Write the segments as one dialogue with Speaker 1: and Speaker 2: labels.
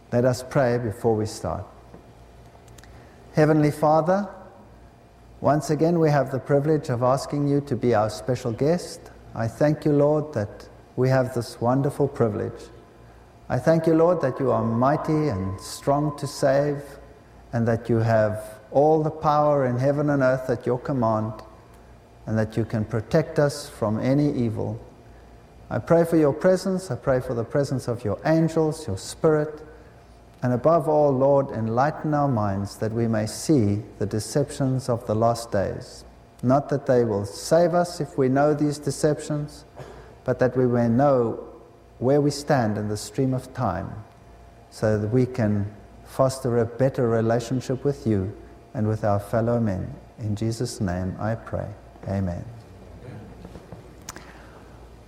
Speaker 1: Let us pray before we start. Heavenly Father, once again we have the privilege of asking you to be our special guest. I thank you, Lord, that we have this wonderful privilege. I thank you, Lord, that you are mighty and strong to save, and that you have all the power in heaven and earth at your command, and that you can protect us from any evil. I pray for your presence. I pray for the presence of your angels, your Spirit, and above all, Lord, enlighten our minds that we may see the deceptions of the last days. Not that they will save us if we know these deceptions, but that we may know where we stand in the stream of time, so that we can foster a better relationship with you and with our fellow men. In Jesus' name I pray. Amen.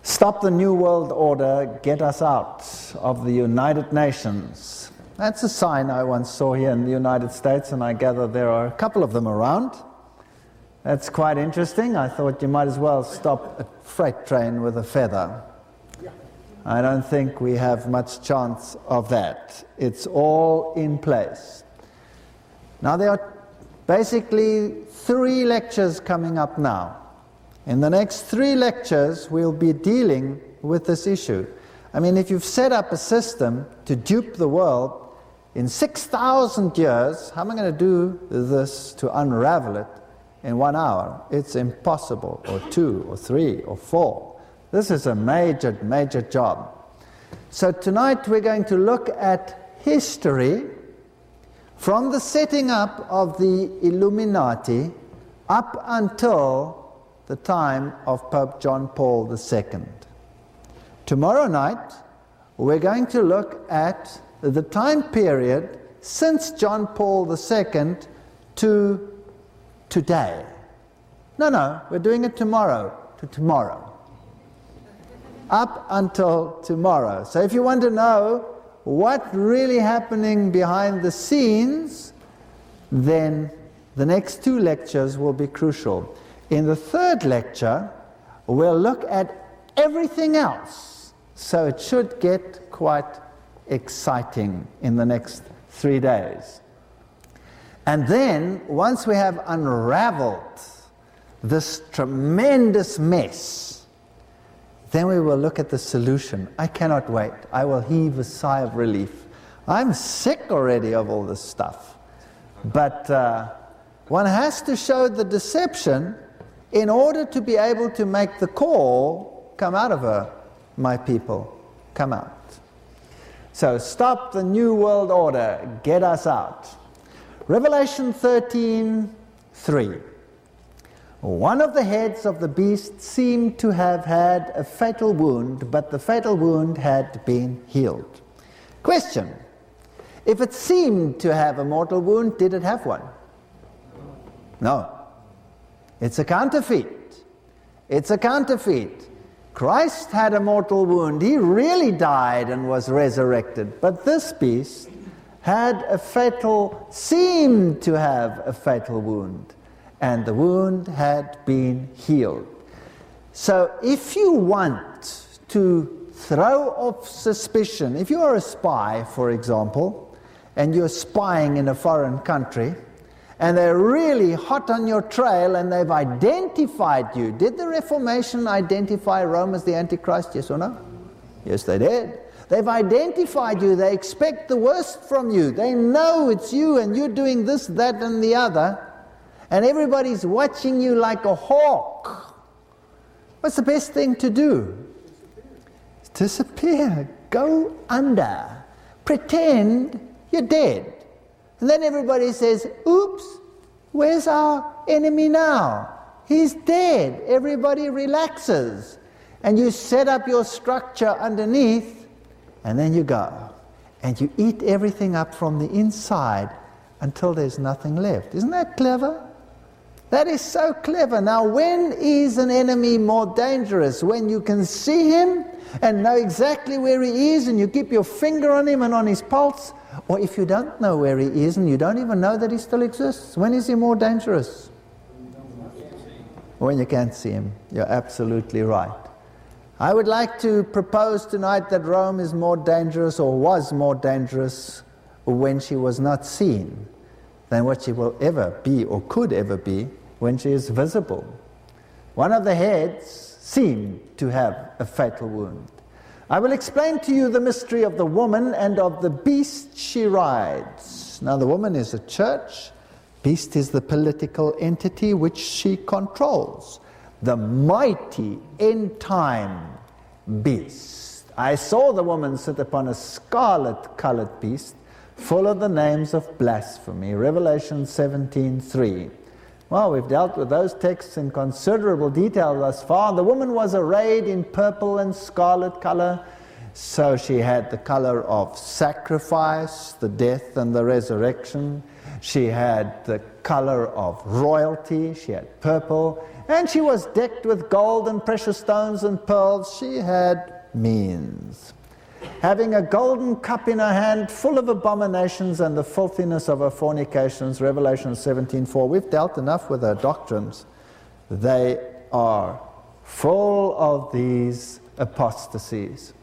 Speaker 1: Stop the New World Order, get us out of the United Nations. That's a sign I once saw here in the United States, and I gather there are a couple of them around. That's quite interesting. I thought you might as well stop a freight train with a feather. I don't think we have much chance of that. It's all in place. Now there are basically 3 lectures coming up now. In the next 3 lectures we'll be dealing with this issue. I mean, if you've set up a system to dupe the world in 6,000 years, how am I going to do this to unravel it in 1 hour? It's impossible, or 2, or 3, or 4. This is a major, major job. So tonight we're going to look at history from the setting up of the Illuminati up until the time of Pope John Paul II. Tomorrow night we're going to look at the time period since John Paul II to today. No, we're doing it tomorrow to tomorrow. Up until tomorrow. So if you want to know what's really happening behind the scenes, then the next 2 lectures will be crucial. In the 3rd lecture, we'll look at everything else. So it should get quite exciting in the next 3 days. And then, once we have unraveled this tremendous mess, then we will look at the solution. I cannot wait. I will heave a sigh of relief. I'm sick already of all this stuff. But one has to show the deception in order to be able to make the call, come out of her, my people, come out. So stop the New World Order, get us out. Revelation 13:3. One of the heads of the beast seemed to have had a fatal wound, but the fatal wound had been healed. Question: if it seemed to have a mortal wound, did it have one? No. It's a counterfeit. It's a counterfeit. Christ had a mortal wound. He really died and was resurrected. But this beast seemed to have a fatal wound. And the wound had been healed. So if you want to throw off suspicion, if you are a spy, for example, and you're spying in a foreign country, and they're really hot on your trail and they've identified you. Did the Reformation identify Rome as the Antichrist, yes or no? Yes, they did. They've identified you. They expect the worst from you. They know it's you and you're doing this, that, and the other. And everybody's watching you like a hawk. What's the best thing to do? Disappear. Go under. Pretend you're dead. And then everybody says, oops, where's our enemy now? He's dead. Everybody relaxes. And you set up your structure underneath, and then you go. And you eat everything up from the inside until there's nothing left. Isn't that clever? That is so clever. Now, when is an enemy more dangerous? When you can see him and know exactly where he is and you keep your finger on him and on his pulse? Or if you don't know where he is and you don't even know that he still exists, when is he more dangerous? When you can't see him. You're absolutely right. I would like to propose tonight that Rome is more dangerous, or was more dangerous, when she was not seen than what she will ever be or could ever be when she is visible. One of the heads seemed to have a fatal wound. I will explain to you the mystery of the woman and of the beast she rides. Now, the woman is a church. Beast is the political entity which she controls. The mighty end-time beast. I saw the woman sit upon a scarlet-colored beast, full of the names of blasphemy. Revelation 17:3. Well, we've dealt with those texts in considerable detail thus far. The woman was arrayed in purple and scarlet color. So she had the color of sacrifice, the death and the resurrection. She had the color of royalty. She had purple. And she was decked with gold and precious stones and pearls. She had means. Having a golden cup in her hand, full of abominations and the filthiness of her fornications. Revelation 17:4. We've dealt enough with her doctrines. They are full of these apostasies.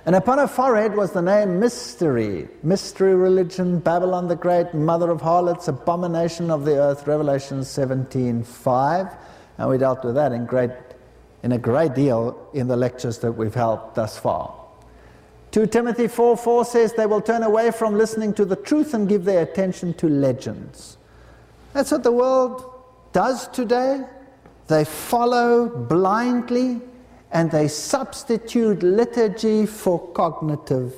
Speaker 1: And upon her forehead was the name Mystery. Mystery religion, Babylon the Great, mother of harlots, abomination of the earth. Revelation 17:5. And we dealt with that in a great deal in the lectures that we've held thus far. 2 Timothy 4:4 says they will turn away from listening to the truth and give their attention to legends. That's what the world does today. They follow blindly and they substitute liturgy for cognitive,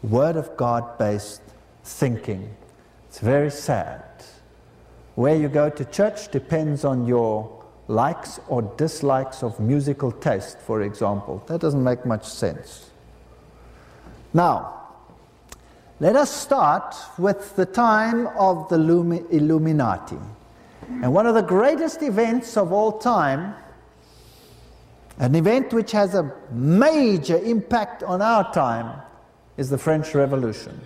Speaker 1: Word of God based thinking. It's very sad. Where you go to church depends on your likes or dislikes of musical taste, for example. That doesn't make much sense. Now, let us start with the time of the Illuminati. And one of the greatest events of all time, an event which has a major impact on our time, is the French Revolution.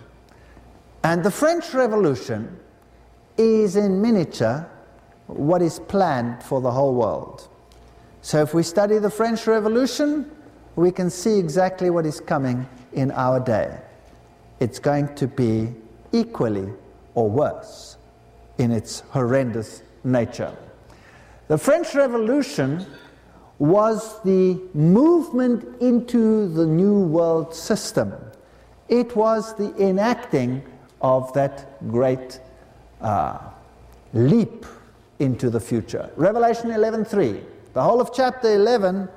Speaker 1: And the French Revolution is in miniature what is planned for the whole world. So if we study the French Revolution, we can see exactly what is coming in our day. It's going to be equally or worse in its horrendous nature. The French Revolution was the movement into the New World System. It was the enacting of that great leap into the future. Revelation 11:3. The whole of chapter 11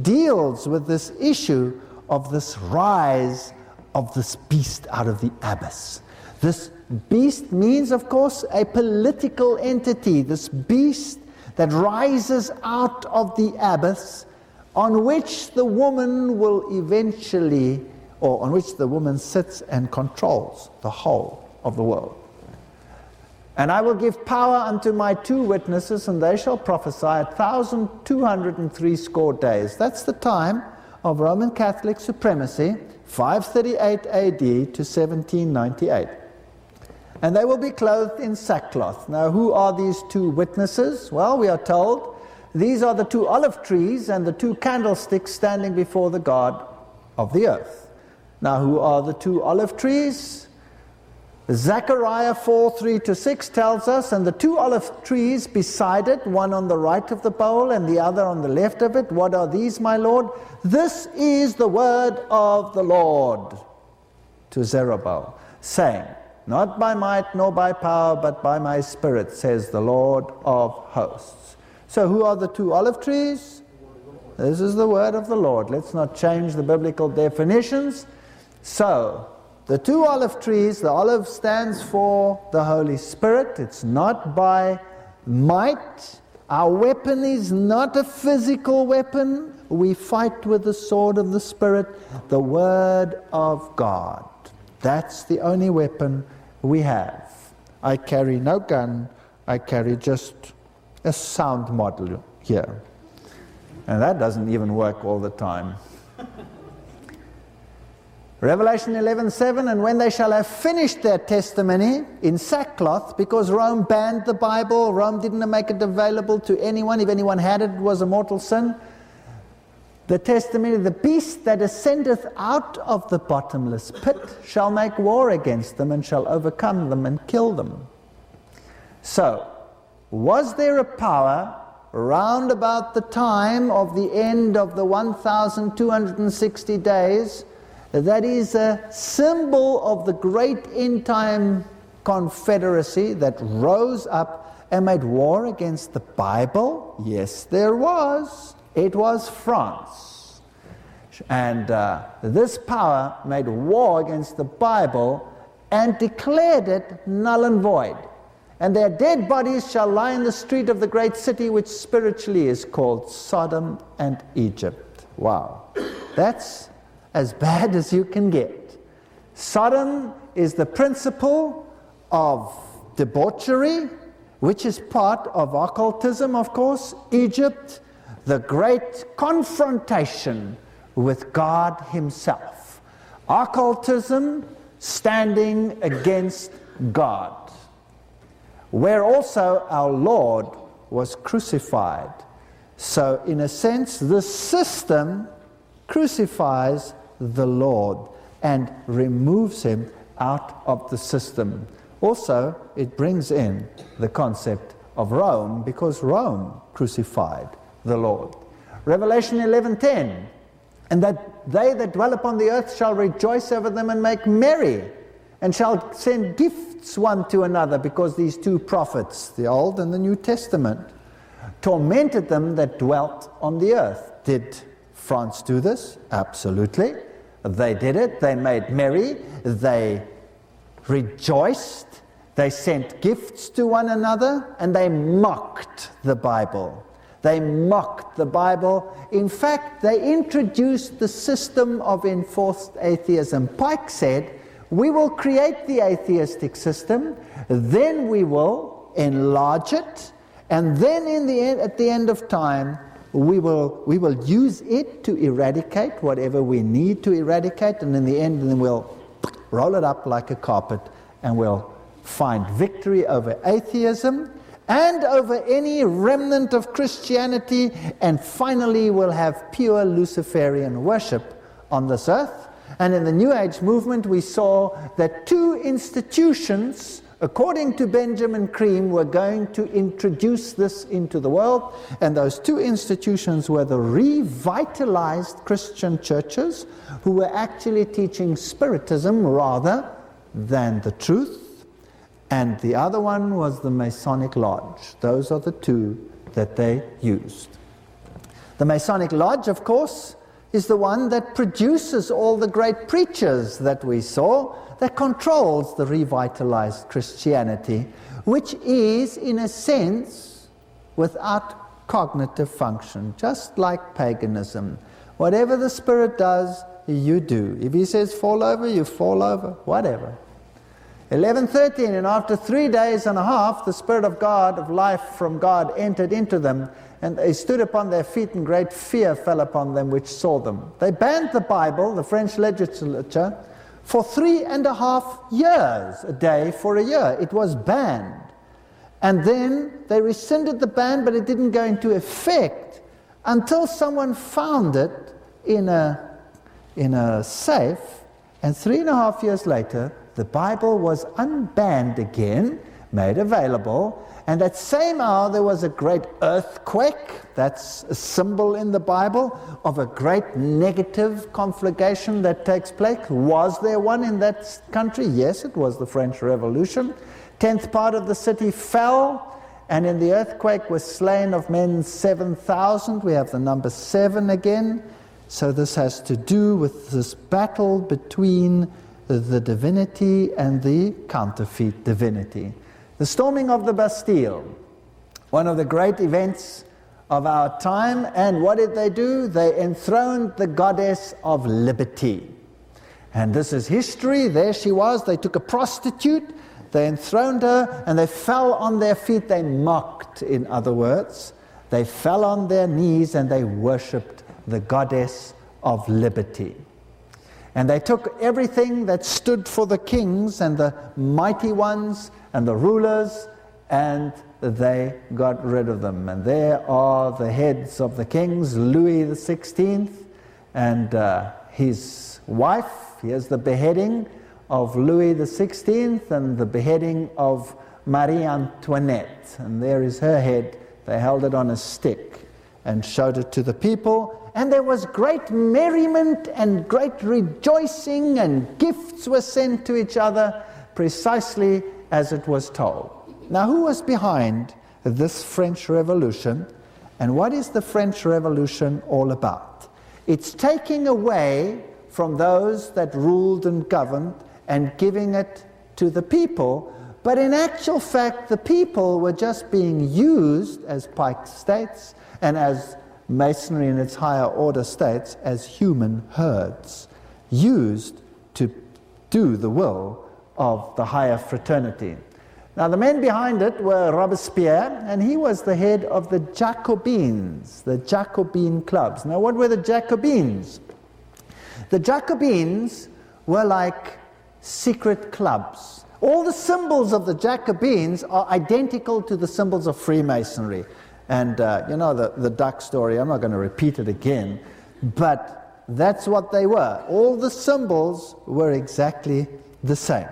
Speaker 1: deals with this issue of this rise of this beast out of the abyss. This beast means, of course, a political entity. This beast that rises out of the abyss, on which the woman will eventually, or on which the woman sits and controls the whole of the world. And I will give power unto my 2 witnesses, and they shall prophesy 1,263 days. That's the time of Roman Catholic supremacy, 538 AD to 1798. And they will be clothed in sackcloth. Now, who are these 2 witnesses? Well, we are told these are the 2 olive trees and the 2 candlesticks standing before the God of the earth. Now, who are the 2 olive trees? Zechariah 4:3-6 tells us, and the 2 olive trees beside it, one on the right of the bowl and the other on the left of it. What are these, my Lord? This is the word of the Lord to Zerubbabel, saying, not by might nor by power, but by my Spirit, says the Lord of hosts. So who are the 2 olive trees? This is the word of the Lord. Let's not change the biblical definitions. So, the 2 olive trees, the olive stands for the Holy Spirit. It's not by might. Our weapon is not a physical weapon. We fight with the sword of the Spirit, the Word of God. That's the only weapon we have. I carry no gun, I carry just a sound model here. And that doesn't even work all the time. Revelation 11:7, and when they shall have finished their testimony in sackcloth, because Rome banned the Bible, Rome didn't make it available to anyone. If anyone had it, it was a mortal sin. The testimony, the beast that ascendeth out of the bottomless pit shall make war against them and shall overcome them and kill them. So, was there a power round about the time of the end of the 1,260 days that is a symbol of the great end-time confederacy that rose up and made war against the Bible? Yes, there was. It was France. And this power made war against the Bible and declared it null and void. And their dead bodies shall lie in the street of the great city, which spiritually is called Sodom and Egypt. Wow. That's as bad as you can get. Sodom is the principle of debauchery, which is part of occultism, of course. Egypt, the great confrontation with God himself. Occultism standing against God, where also our Lord was crucified. So in a sense, the system crucifies the Lord and removes him out of the system. Also, it brings in the concept of Rome, because Rome crucified the Lord. Revelation 11:10, and that they that dwell upon the earth shall rejoice over them and make merry, and shall send gifts one to another, because these two prophets, the Old and the New Testament, tormented them that dwelt on the earth. Did France do this? Absolutely. They did it. They made merry. They rejoiced. They sent gifts to one another, and they mocked the Bible. They mocked the Bible. In fact, they introduced the system of enforced atheism. Pike said, we will create the atheistic system, then we will enlarge it, and then at the end of time, we will use it to eradicate whatever we need to eradicate, and in the end, then we'll roll it up like a carpet, and we'll find victory over atheism and over any remnant of Christianity, and finally we'll have pure Luciferian worship on this earth. And in the New Age movement, we saw that two institutions, according to Benjamin Cream, were going to introduce this into the world. And those two institutions were the revitalized Christian churches, who were actually teaching Spiritism rather than the truth. And the other one was the Masonic Lodge. Those are the two that they used. The Masonic Lodge, of course, is the one that produces all the great preachers that we saw, that controls the revitalized Christianity, which is, in a sense, without cognitive function, just like paganism. Whatever the Spirit does, you do. If he says fall over, you fall over, whatever. 11:13, and after 3 days and a half, the Spirit of God, of life from God, entered into them, and they stood upon their feet, and great fear fell upon them which saw them. They banned the Bible, the French legislature, for 3.5 years, a day for a year. It was banned. And then they rescinded the ban, but it didn't go into effect until someone found it in a safe, and 3.5 years later, the Bible was unbanned again, made available, and that same hour there was a great earthquake. That's a symbol in the Bible of a great negative conflagration that takes place. Was there one in that country? Yes, it was the French Revolution. 10th part of the city fell, and in the earthquake was slain of men 7,000. We have the number 7 again. So this has to do with this battle between the divinity and the counterfeit divinity. The storming of the Bastille, one of the great events of our time, and what did they do? They enthroned the goddess of liberty. And this is history. There she was. They took a prostitute, They enthroned her, and they fell on their feet. They mocked, in other words. They fell on their knees, and they worshipped the goddess of liberty. And they took everything that stood for the kings and the mighty ones and the rulers, and they got rid of them. And there are the heads of the kings, Louis XVI and his wife. Here's the beheading of Louis XVI and the beheading of Marie Antoinette. And there is her head. They held it on a stick and showed it to the people. And there was great merriment and great rejoicing, and gifts were sent to each other precisely as it was told. Now, who was behind this French Revolution, and what is the French Revolution all about? It's taking away from those that ruled and governed and giving it to the people, but in actual fact the people were just being used, as Pike states, and as Masonry in its higher order states, as human herds, used to do the will of the higher fraternity. Now, the men behind it were Robespierre, and he was the head of the Jacobins, the Jacobin clubs. Now, what were the Jacobins? The Jacobins were like secret clubs. All the symbols of the Jacobins are identical to the symbols of Freemasonry. And you know the duck story, I'm not going to repeat it again, but that's what they were. All the symbols were exactly the same.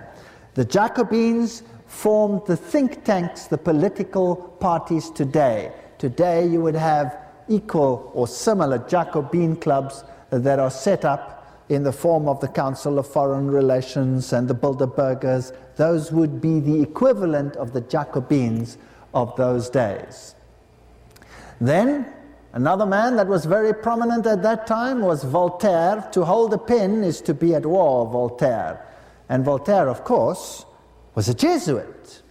Speaker 1: The Jacobins formed the think tanks, the political parties today. Today you would have equal or similar Jacobin clubs that are set up in the form of the Council of Foreign Relations and the Bilderbergers. Those would be the equivalent of the Jacobins of those days. Then, another man that was very prominent at that time was Voltaire. To hold a pen is to be at war, Voltaire. And Voltaire, of course, was a Jesuit.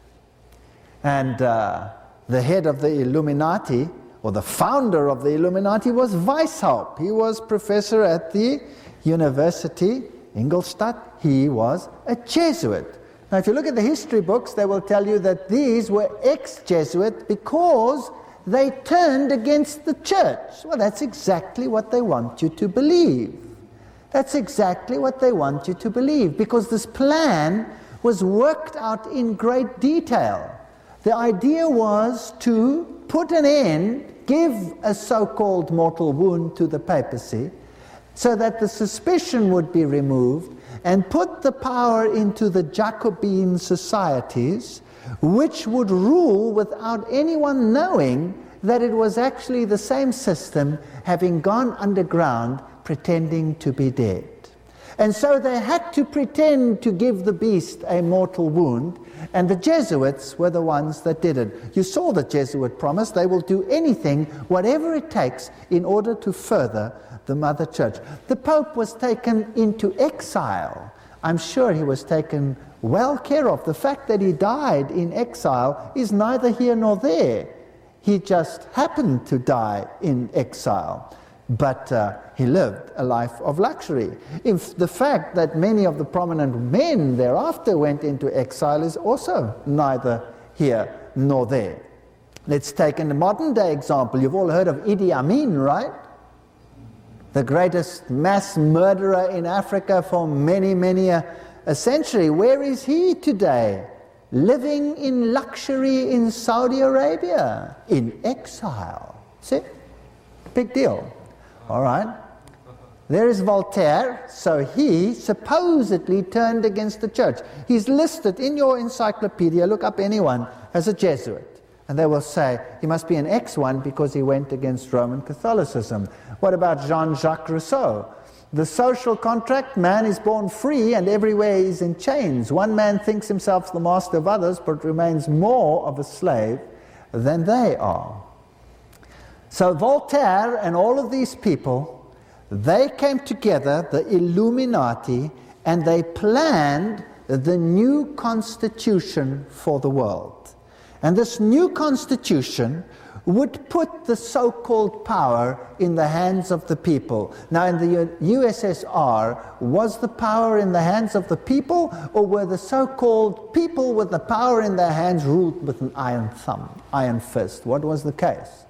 Speaker 1: And the head of the Illuminati, or the founder of the Illuminati, was Weishaupt. He was professor at the University, Ingolstadt. He was a Jesuit. Now, if you look at the history books, they will tell you that these were ex-Jesuit because they turned against the church. Well, that's exactly what they want you to believe. That's exactly what they want you to believe, because this plan was worked out in great detail. The idea was to put an end, give a so-called mortal wound to the papacy, so that the suspicion would be removed, and put the power into the Jacobin societies, which would rule without anyone knowing that it was actually the same system having gone underground pretending to be dead. And so they had to pretend to give the beast a mortal wound, and the Jesuits were the ones that did it. You saw the Jesuit promise they will do anything, whatever it takes, in order to further the Mother Church. The Pope was taken into exile. I'm sure he was taken well care of. The fact that he died in exile is neither here nor there. He just happened to die in exile, but he lived a life of luxury. If the fact that many of the prominent men thereafter went into exile is also neither here nor there. Let's take a modern day example. You've all heard of Idi Amin, right? The greatest mass murderer in Africa for many a century. Where is he today? Living in luxury in Saudi Arabia, in exile. See? Big deal. All right. There is Voltaire. So he supposedly turned against the church. He's listed in your encyclopedia, look up anyone, as a Jesuit. And they will say, he must be an ex-one because he went against Roman Catholicism. What about Jean-Jacques Rousseau? The social contract, man is born free and everywhere he's in chains. One man thinks himself the master of others, but remains more of a slave than they are. So Voltaire and all of these people, they came together, the Illuminati, and they planned the new constitution for the world. And this new constitution would put the so-called power in the hands of the people. Now, in the USSR, was the power in the hands of the people, or were the so-called people with the power in their hands ruled with an iron thumb, iron fist? What was the case?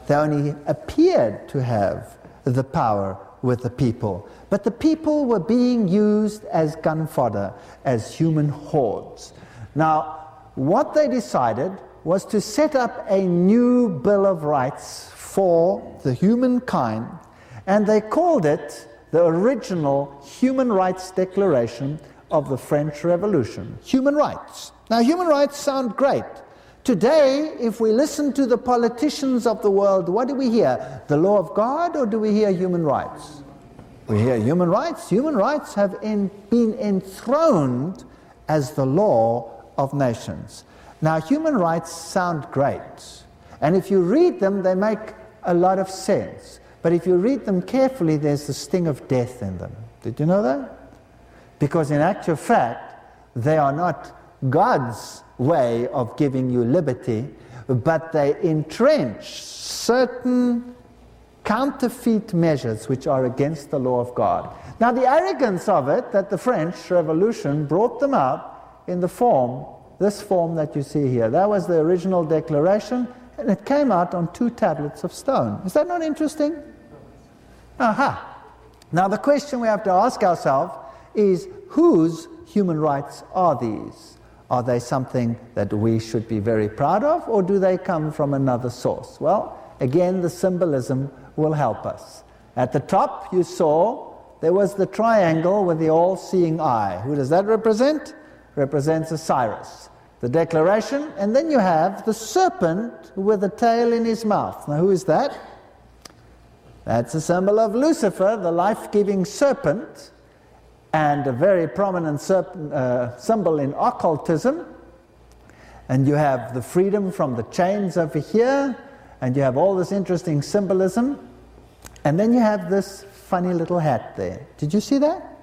Speaker 1: They only appeared to have the power with the people, but the people were being used as gun fodder, as human hordes. Now, what they decided was to set up a new Bill of Rights for the humankind, and they called it the original Human Rights Declaration of the French Revolution. Human rights. Now, human rights sound great. Today, if we listen to the politicians of the world, what do we hear? The law of God, or do we hear human rights? We hear human rights. Human rights have been enthroned as the law of nations. Now, human rights sound great, and if you read them, they make a lot of sense. But if you read them carefully, there's the sting of death in them. Did you know that? Because in actual fact, they are not God's way of giving you liberty, but they entrench certain counterfeit measures which are against the law of God. Now, the arrogance of it, that the French Revolution brought them out in the form, this form that you see here. That was the original declaration, and it came out on 2 tablets of stone. Is that not interesting? Aha! Now, the question we have to ask ourselves is, whose human rights are these? Are they something that we should be very proud of, or do they come from another source? Well, again, the symbolism will help us. At the top, you saw there was the triangle with the all-seeing eye. Who does that represent? Represents Osiris. The declaration, and then you have the serpent with a tail in his mouth. Now, who is that? That's a symbol of Lucifer, the life-giving serpent, and a very prominent symbol in occultism. And you have the freedom from the chains over here, and you have all this interesting symbolism. And then you have this funny little hat there. Did you see that?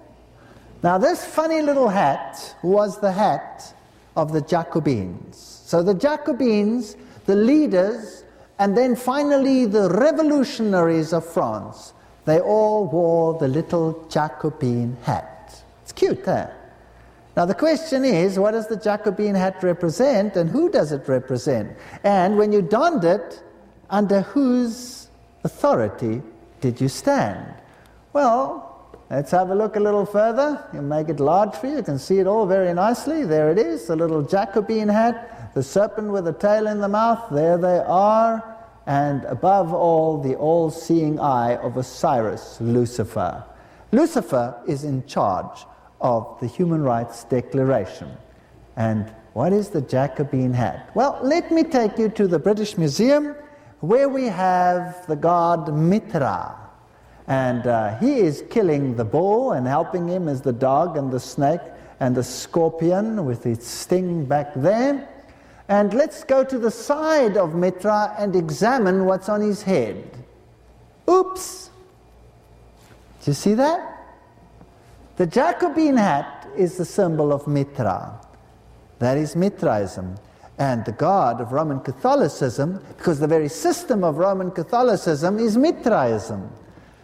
Speaker 1: Now, this funny little hat was the hat of the Jacobins. So the Jacobins, the leaders, and then finally the revolutionaries of France, they all wore the little Jacobin hat. It's cute, eh? Now, the question is, what does the Jacobin hat represent, and who does it represent? And when you donned it, under whose authority did you stand? Well, let's have a look a little further. You'll make it large for you. You can see it all very nicely. There it is, the little Jacobin hat, the serpent with a tail in the mouth. There they are. And above all, the all-seeing eye of Osiris, Lucifer. Lucifer is in charge of the Human Rights Declaration. And what is the Jacobin hat? Well, let me take you to the British Museum, where we have the god Mitra. And he is killing the bull, and helping him is the dog and the snake and the scorpion with its sting back there. And let's go to the side of Mitra and examine what's on his head. Oops! Do you see that? The Jacobin hat is the symbol of Mitra. That is Mitraism. And the god of Roman Catholicism, because the very system of Roman Catholicism is Mitraism.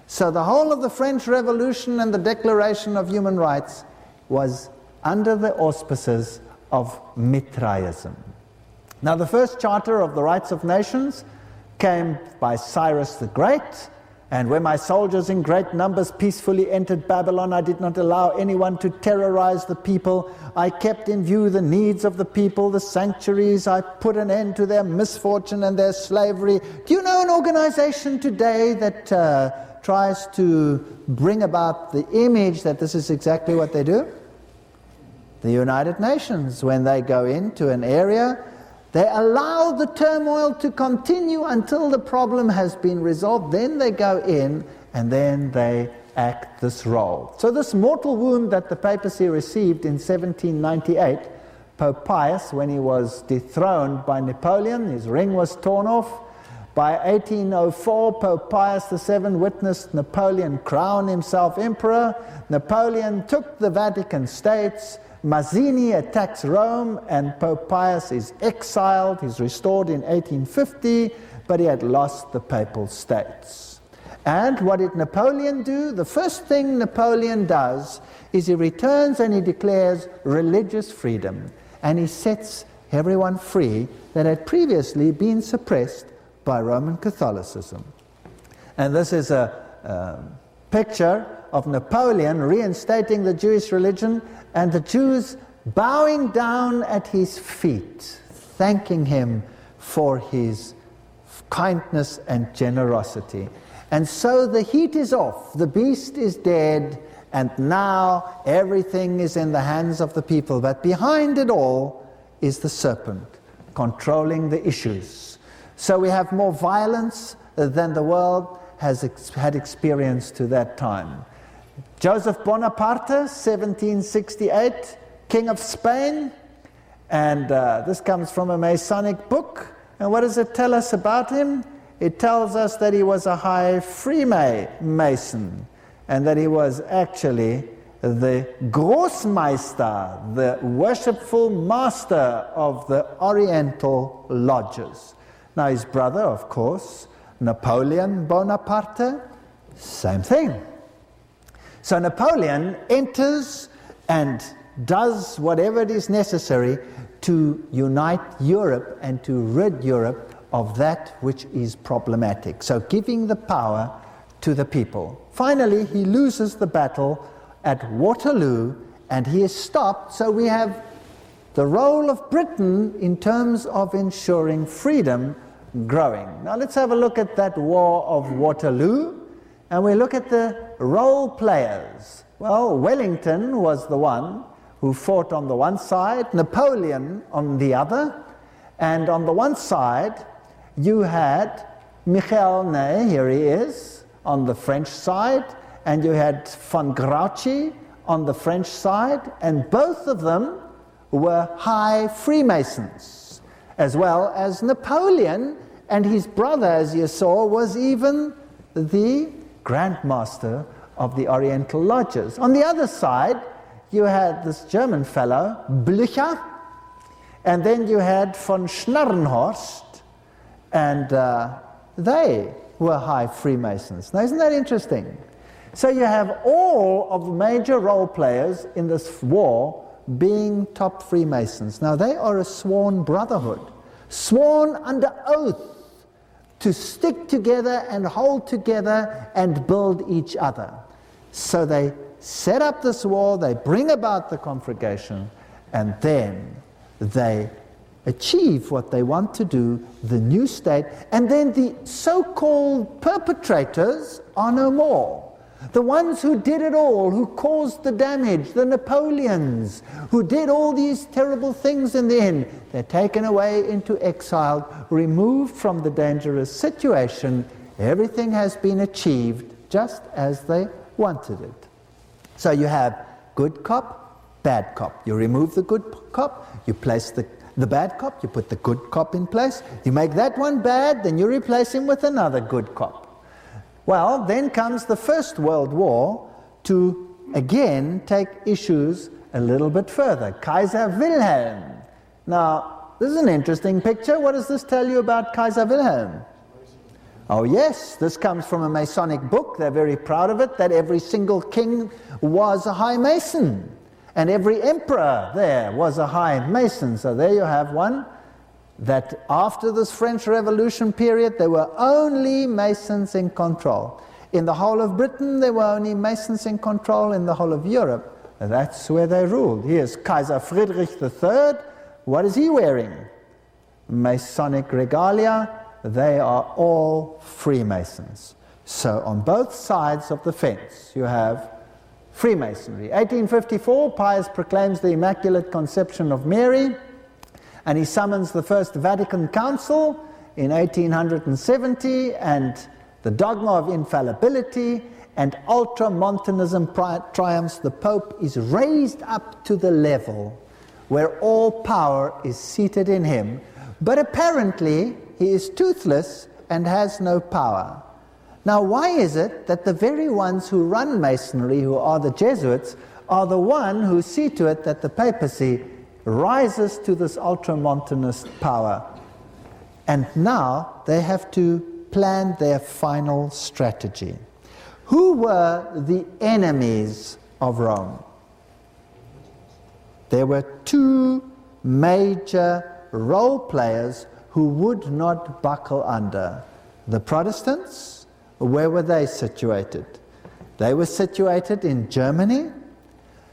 Speaker 1: So the whole of the French Revolution and the Declaration of Human Rights was under the auspices of Mitraism. Now, the first Charter of the Rights of Nations came by Cyrus the Great, and when my soldiers in great numbers peacefully entered Babylon, I did not allow anyone to terrorize the people. I kept in view the needs of the people, the sanctuaries. I put an end to their misfortune and their slavery. Do you know an organization today that tries to bring about the image that this is exactly what they do? The United Nations. When they go into an area, they allow the turmoil to continue until the problem has been resolved. Then they go in, and then they act this role. So this mortal wound that the papacy received in 1798, Pope Pius, when he was dethroned by Napoleon, his ring was torn off. By 1804, Pope Pius VII witnessed Napoleon crown himself emperor. Napoleon took the Vatican States, Mazzini attacks Rome, and Pope Pius is exiled. He's restored in 1850, but he had lost the Papal States. And what did Napoleon do? The first thing Napoleon does is he returns and he declares religious freedom, and he sets everyone free that had previously been suppressed by Roman Catholicism. And this is a picture of Napoleon reinstating the Jewish religion, and the Jews bowing down at his feet, thanking him for his kindness and generosity. And so the heat is off, the beast is dead, and now everything is in the hands of the people. But behind it all is the serpent, controlling the issues. So we have more violence than the world had experienced to that time. Joseph Bonaparte, 1768, King of Spain, and this comes from a Masonic book. And what does it tell us about him? It tells us that he was a high Freemason, and that he was actually the Großmeister, the worshipful master of the Oriental lodges. Now his brother, of course, Napoleon Bonaparte, same thing. So Napoleon enters and does whatever it is necessary to unite Europe and to rid Europe of that which is problematic. So giving the power to the people. Finally, he loses the battle at Waterloo, and he is stopped. So we have the role of Britain in terms of ensuring freedom growing. Now let's have a look at that War of Waterloo, and we look at the role players. Well, Wellington was the one who fought on the one side, Napoleon on the other, and on the one side you had Michel Ney, here he is, on the French side, and you had von Grouchy on the French side, and both of them were high Freemasons, as well as Napoleon, and his brother, as you saw, was even the Grand Master of the Oriental Lodges. On the other side, you had this German fellow, Blücher, and then you had von Schnarrenhorst, and they were high Freemasons. Now, isn't that interesting? So you have all of the major role players in this war being top Freemasons. Now, they are a sworn brotherhood, sworn under oath to stick together and hold together and build each other. So they set up this war, they bring about the conflagration, and then they achieve what they want to do, the new state, and then the so-called perpetrators are no more. The ones who did it all, who caused the damage, the Napoleons, who did all these terrible things in the end, they're taken away into exile, removed from the dangerous situation. Everything has been achieved just as they wanted it. So you have good cop, bad cop. You remove the good cop, you place the bad cop, you put the good cop in place. You make that one bad, then you replace him with another good cop. Well, then comes the First World War to again take issues a little bit further. Kaiser Wilhelm. Now, this is an interesting picture. What does this tell you about Kaiser Wilhelm? Oh yes, this comes from a Masonic book. They're very proud of it, that every single king was a high Mason. And every emperor there was a high Mason. So there you have one, that after this French Revolution period, there were only Masons in control. In the whole of Britain, there were only Masons in control. In the whole of Europe, that's where they ruled. Here's Kaiser Friedrich III. What is he wearing? Masonic regalia. They are all Freemasons. So on both sides of the fence, you have Freemasonry. 1854, Pius proclaims the Immaculate Conception of Mary, and he summons the First Vatican Council in 1870, and the dogma of infallibility and ultramontanism triumphs. The Pope is raised up to the level where all power is seated in him, but apparently he is toothless and has no power. Now, why is it that the very ones who run Masonry, who are the Jesuits, are the one who see to it that the papacy rises to this ultramontanist power. And now they have to plan their final strategy. Who were the enemies of Rome? There were two major role players who would not buckle under. The Protestants, where were they situated? They were situated in Germany,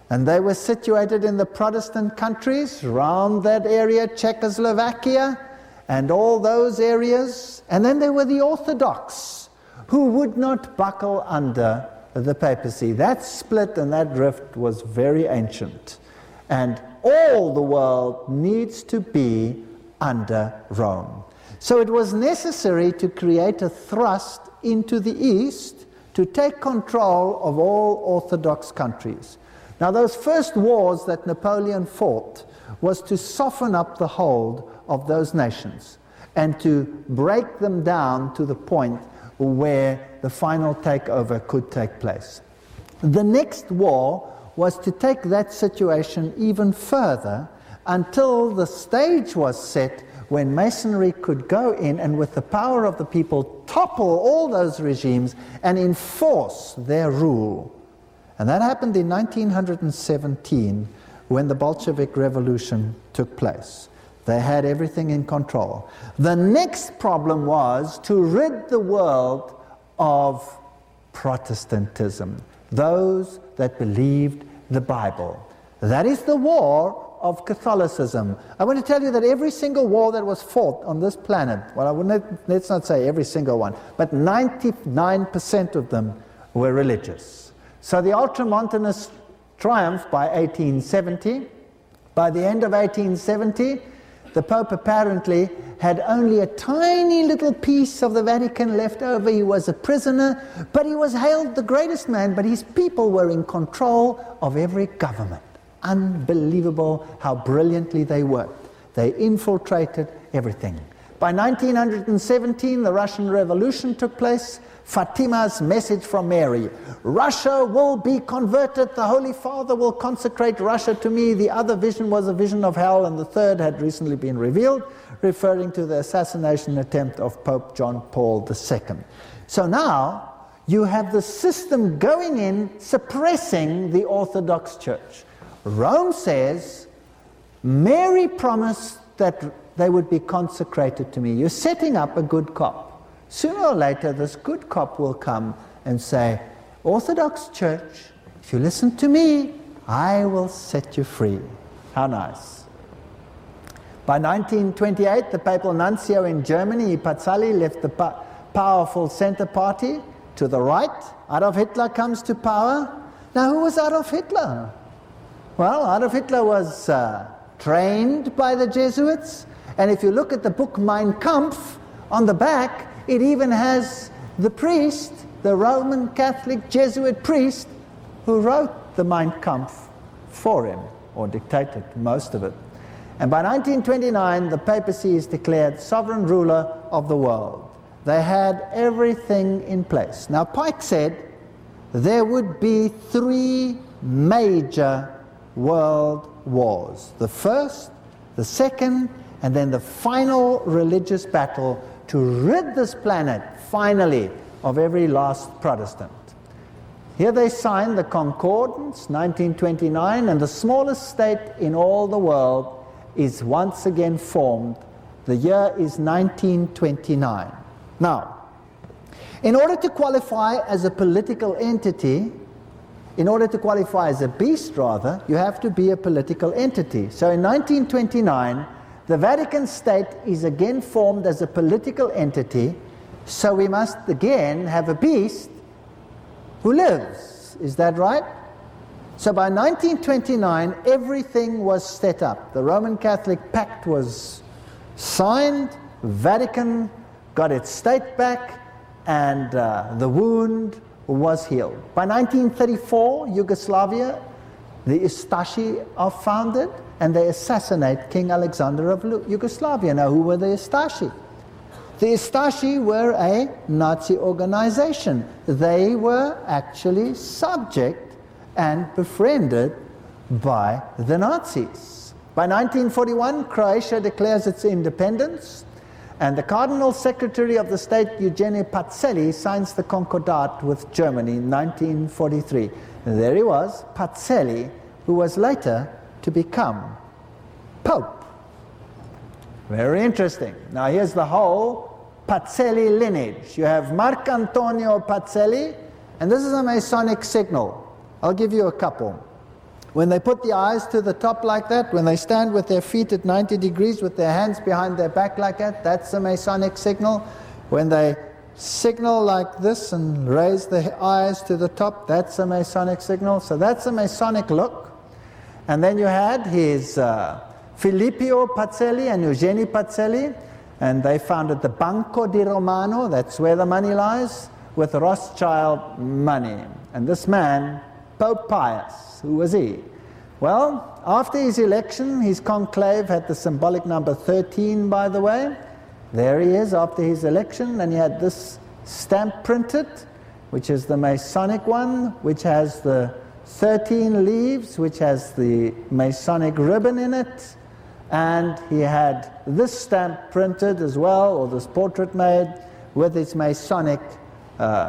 Speaker 1: and they were situated in the Protestant countries around that area, Czechoslovakia, and all those areas. And then there were the Orthodox, who would not buckle under the papacy. That split and that rift was very ancient. And all the world needs to be under Rome. So it was necessary to create a thrust into the East to take control of all Orthodox countries. Now, those first wars that Napoleon fought was to soften up the hold of those nations and to break them down to the point where the final takeover could take place. The next war was to take that situation even further until the stage was set when Masonry could go in and with the power of the people topple all those regimes and enforce their rule. And that happened in 1917 when the Bolshevik Revolution took place. They had everything in control. The next problem was to rid the world of Protestantism, those that believed the Bible. That is the war of Catholicism. I want to tell you that every single war that was fought on this planet, well, let's not say every single one, but 99% of them were religious. So the Ultramontanists triumphed by 1870. By the end of 1870, the Pope apparently had only a tiny little piece of the Vatican left over. He was a prisoner, but he was hailed the greatest man, but his people were in control of every government. Unbelievable how brilliantly they worked. They infiltrated everything. By 1917, the Russian Revolution took place. Fatima's message from Mary: Russia will be converted, the Holy Father will consecrate Russia to me. The other vision was a vision of hell, and the third had recently been revealed, referring to the assassination attempt of Pope John Paul II. So now you have the system going in, suppressing the Orthodox Church. Rome says, Mary promised that they would be consecrated to me. You're setting up a good cop. Sooner or later, this good cop will come and say, Orthodox Church, if you listen to me, I will set you free. How nice. By 1928, the papal nuncio in Germany, Pazzali, left the powerful center party to the right. Adolf Hitler comes to power. Now, who was Adolf Hitler? Well, Adolf Hitler was trained by the Jesuits, and if you look at the book Mein Kampf, on the back, it even has the priest, the Roman Catholic Jesuit priest, who wrote the Mein Kampf for him, or dictated most of it. And by 1929, the papacy is declared sovereign ruler of the world. They had everything in place. Now, Pike said there would be three major world wars. The first, the second, and then the final religious battle to rid this planet, finally, of every last Protestant. Here they signed the Concordance, 1929, and the smallest state in all the world is once again formed. The year is 1929. Now, in order to qualify as a political entity, in order to qualify as a beast, rather, you have to be a political entity. So in 1929, the Vatican State is again formed as a political entity, so we must again have a beast who lives. Is that right? So by 1929, everything was set up. The Roman Catholic Pact was signed, Vatican got its state back, and the wound was healed. By 1934, Yugoslavia, the Ustashi are founded, and they assassinate King Alexander of Yugoslavia. Now, who were the Ustashi? The Ustashi were a Nazi organization. They were actually subject and befriended by the Nazis. By 1941, Croatia declares its independence, and the Cardinal Secretary of the State, Eugene Pacelli, signs the Concordat with Germany in 1943. And there he was, Pacelli, who was later to become Pope. Very interesting. Now here's the whole Pacelli lineage. You have Marcantonio Pacelli, and this is a Masonic signal. I'll give you a couple. When they put the eyes to the top like that, when they stand with their feet at 90 degrees with their hands behind their back like that, that's a Masonic signal. When they signal like this and raise the eyes to the top, that's a Masonic signal. So that's a Masonic look. And then you had his Filippo Pacelli and Eugeni Pacelli, and they founded the Banco di Romano, that's where the money lies, with Rothschild money. And this man, Pope Pius, who was he? Well, after his election, his conclave had the symbolic number 13, by the way. There he is after his election, and he had this stamp printed, which is the Masonic one, which has the 13 leaves, which has the Masonic ribbon in it, and he had this stamp printed as well, or this portrait made, with its Masonic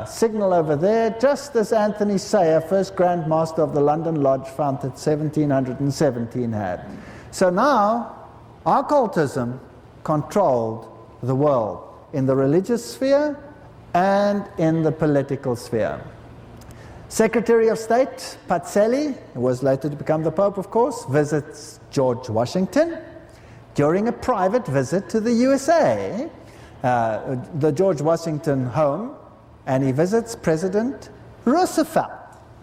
Speaker 1: signal over there, just as Anthony Sayer, first Grand Master of the London Lodge, founded 1717, had. So now, occultism controlled the world in the religious sphere and in the political sphere. Secretary of State Pacelli, who was later to become the Pope, of course, visits George Washington during a private visit to the USA, the George Washington home, and he visits President Roosevelt.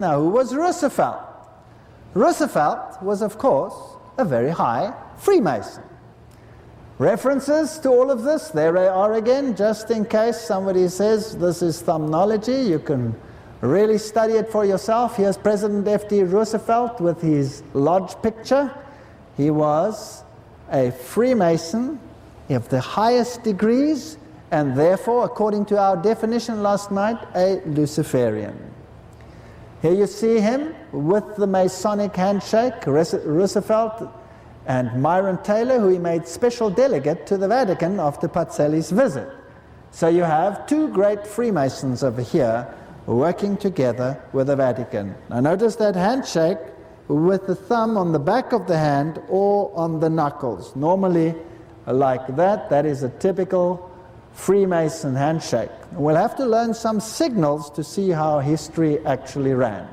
Speaker 1: Now, who was Roosevelt? Roosevelt was, of course, a very high Freemason. References to all of this, there they are again, just in case somebody says this is thumbnology, you can really study it for yourself. Here's President F.D. Roosevelt with his lodge picture. He was a Freemason of the highest degrees, and therefore, according to our definition last night, a Luciferian. Here you see him with the Masonic handshake, Roosevelt and Myron Taylor, who he made special delegate to the Vatican after Pacelli's visit. So you have two great Freemasons over here working together with the Vatican. Now notice that handshake with the thumb on the back of the hand or on the knuckles. Normally like that, that is a typical Freemason handshake. We'll have to learn some signals to see how history actually ran.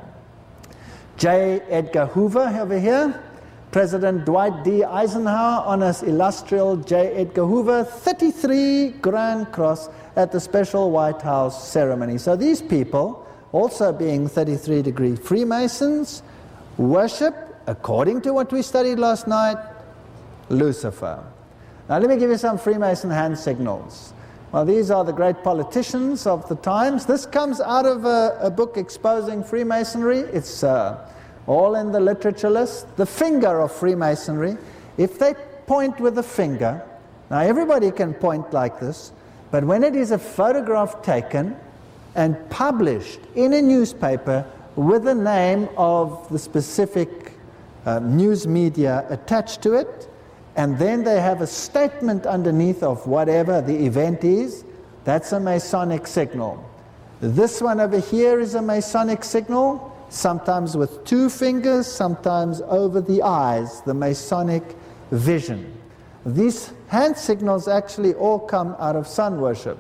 Speaker 1: J. Edgar Hoover over here. President Dwight D. Eisenhower honors illustrious J. Edgar Hoover 33 Grand Cross at the special White House ceremony. So these people, also being 33-degree Freemasons, worship, according to what we studied last night, Lucifer. Now let me give you some Freemason hand signals. Well, these are the great politicians of the times. This comes out of a book exposing Freemasonry. It's all in the literature list. The finger of Freemasonry. If they point with a finger, now everybody can point like this, but when it is a photograph taken and published in a newspaper with the name of the specific news media attached to it, and then they have a statement underneath of whatever the event is, that's a Masonic signal. This one over here is a Masonic signal, sometimes with two fingers, sometimes over the eyes, the Masonic vision. These hand signals actually all come out of sun worship.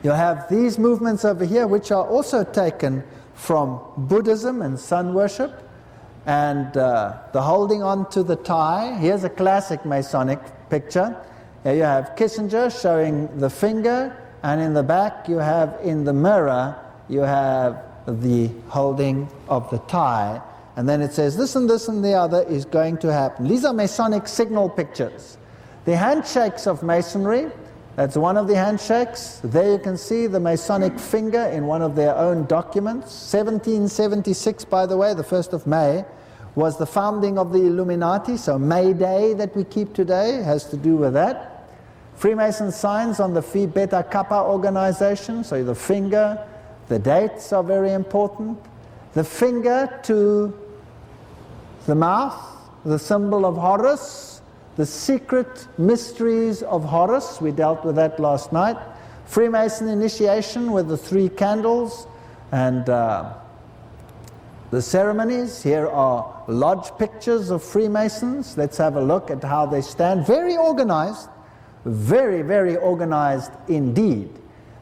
Speaker 1: You have these movements over here, which are also taken from Buddhism and sun worship. And the holding on to the tie. Here's a classic Masonic picture. Here you have Kissinger showing the finger, and in the back you have, in the mirror, you have the holding of the tie. And then it says this and this and the other is going to happen. These are Masonic signal pictures. The handshakes of Masonry, that's one of the handshakes. There you can see the Masonic finger in one of their own documents. 1776, by the way, the 1st of May, was the founding of the Illuminati, so May Day that we keep today has to do with that. Freemason signs on the Phi Beta Kappa organization, so the finger, the dates are very important. the finger to the mouth, the symbol of Horus, the secret mysteries of Horus, we dealt with that last night. Freemason initiation with the 3 candles and the ceremonies. Here are lodge pictures of Freemasons. Let's have a look at how they stand. Very organized, very, very organized indeed.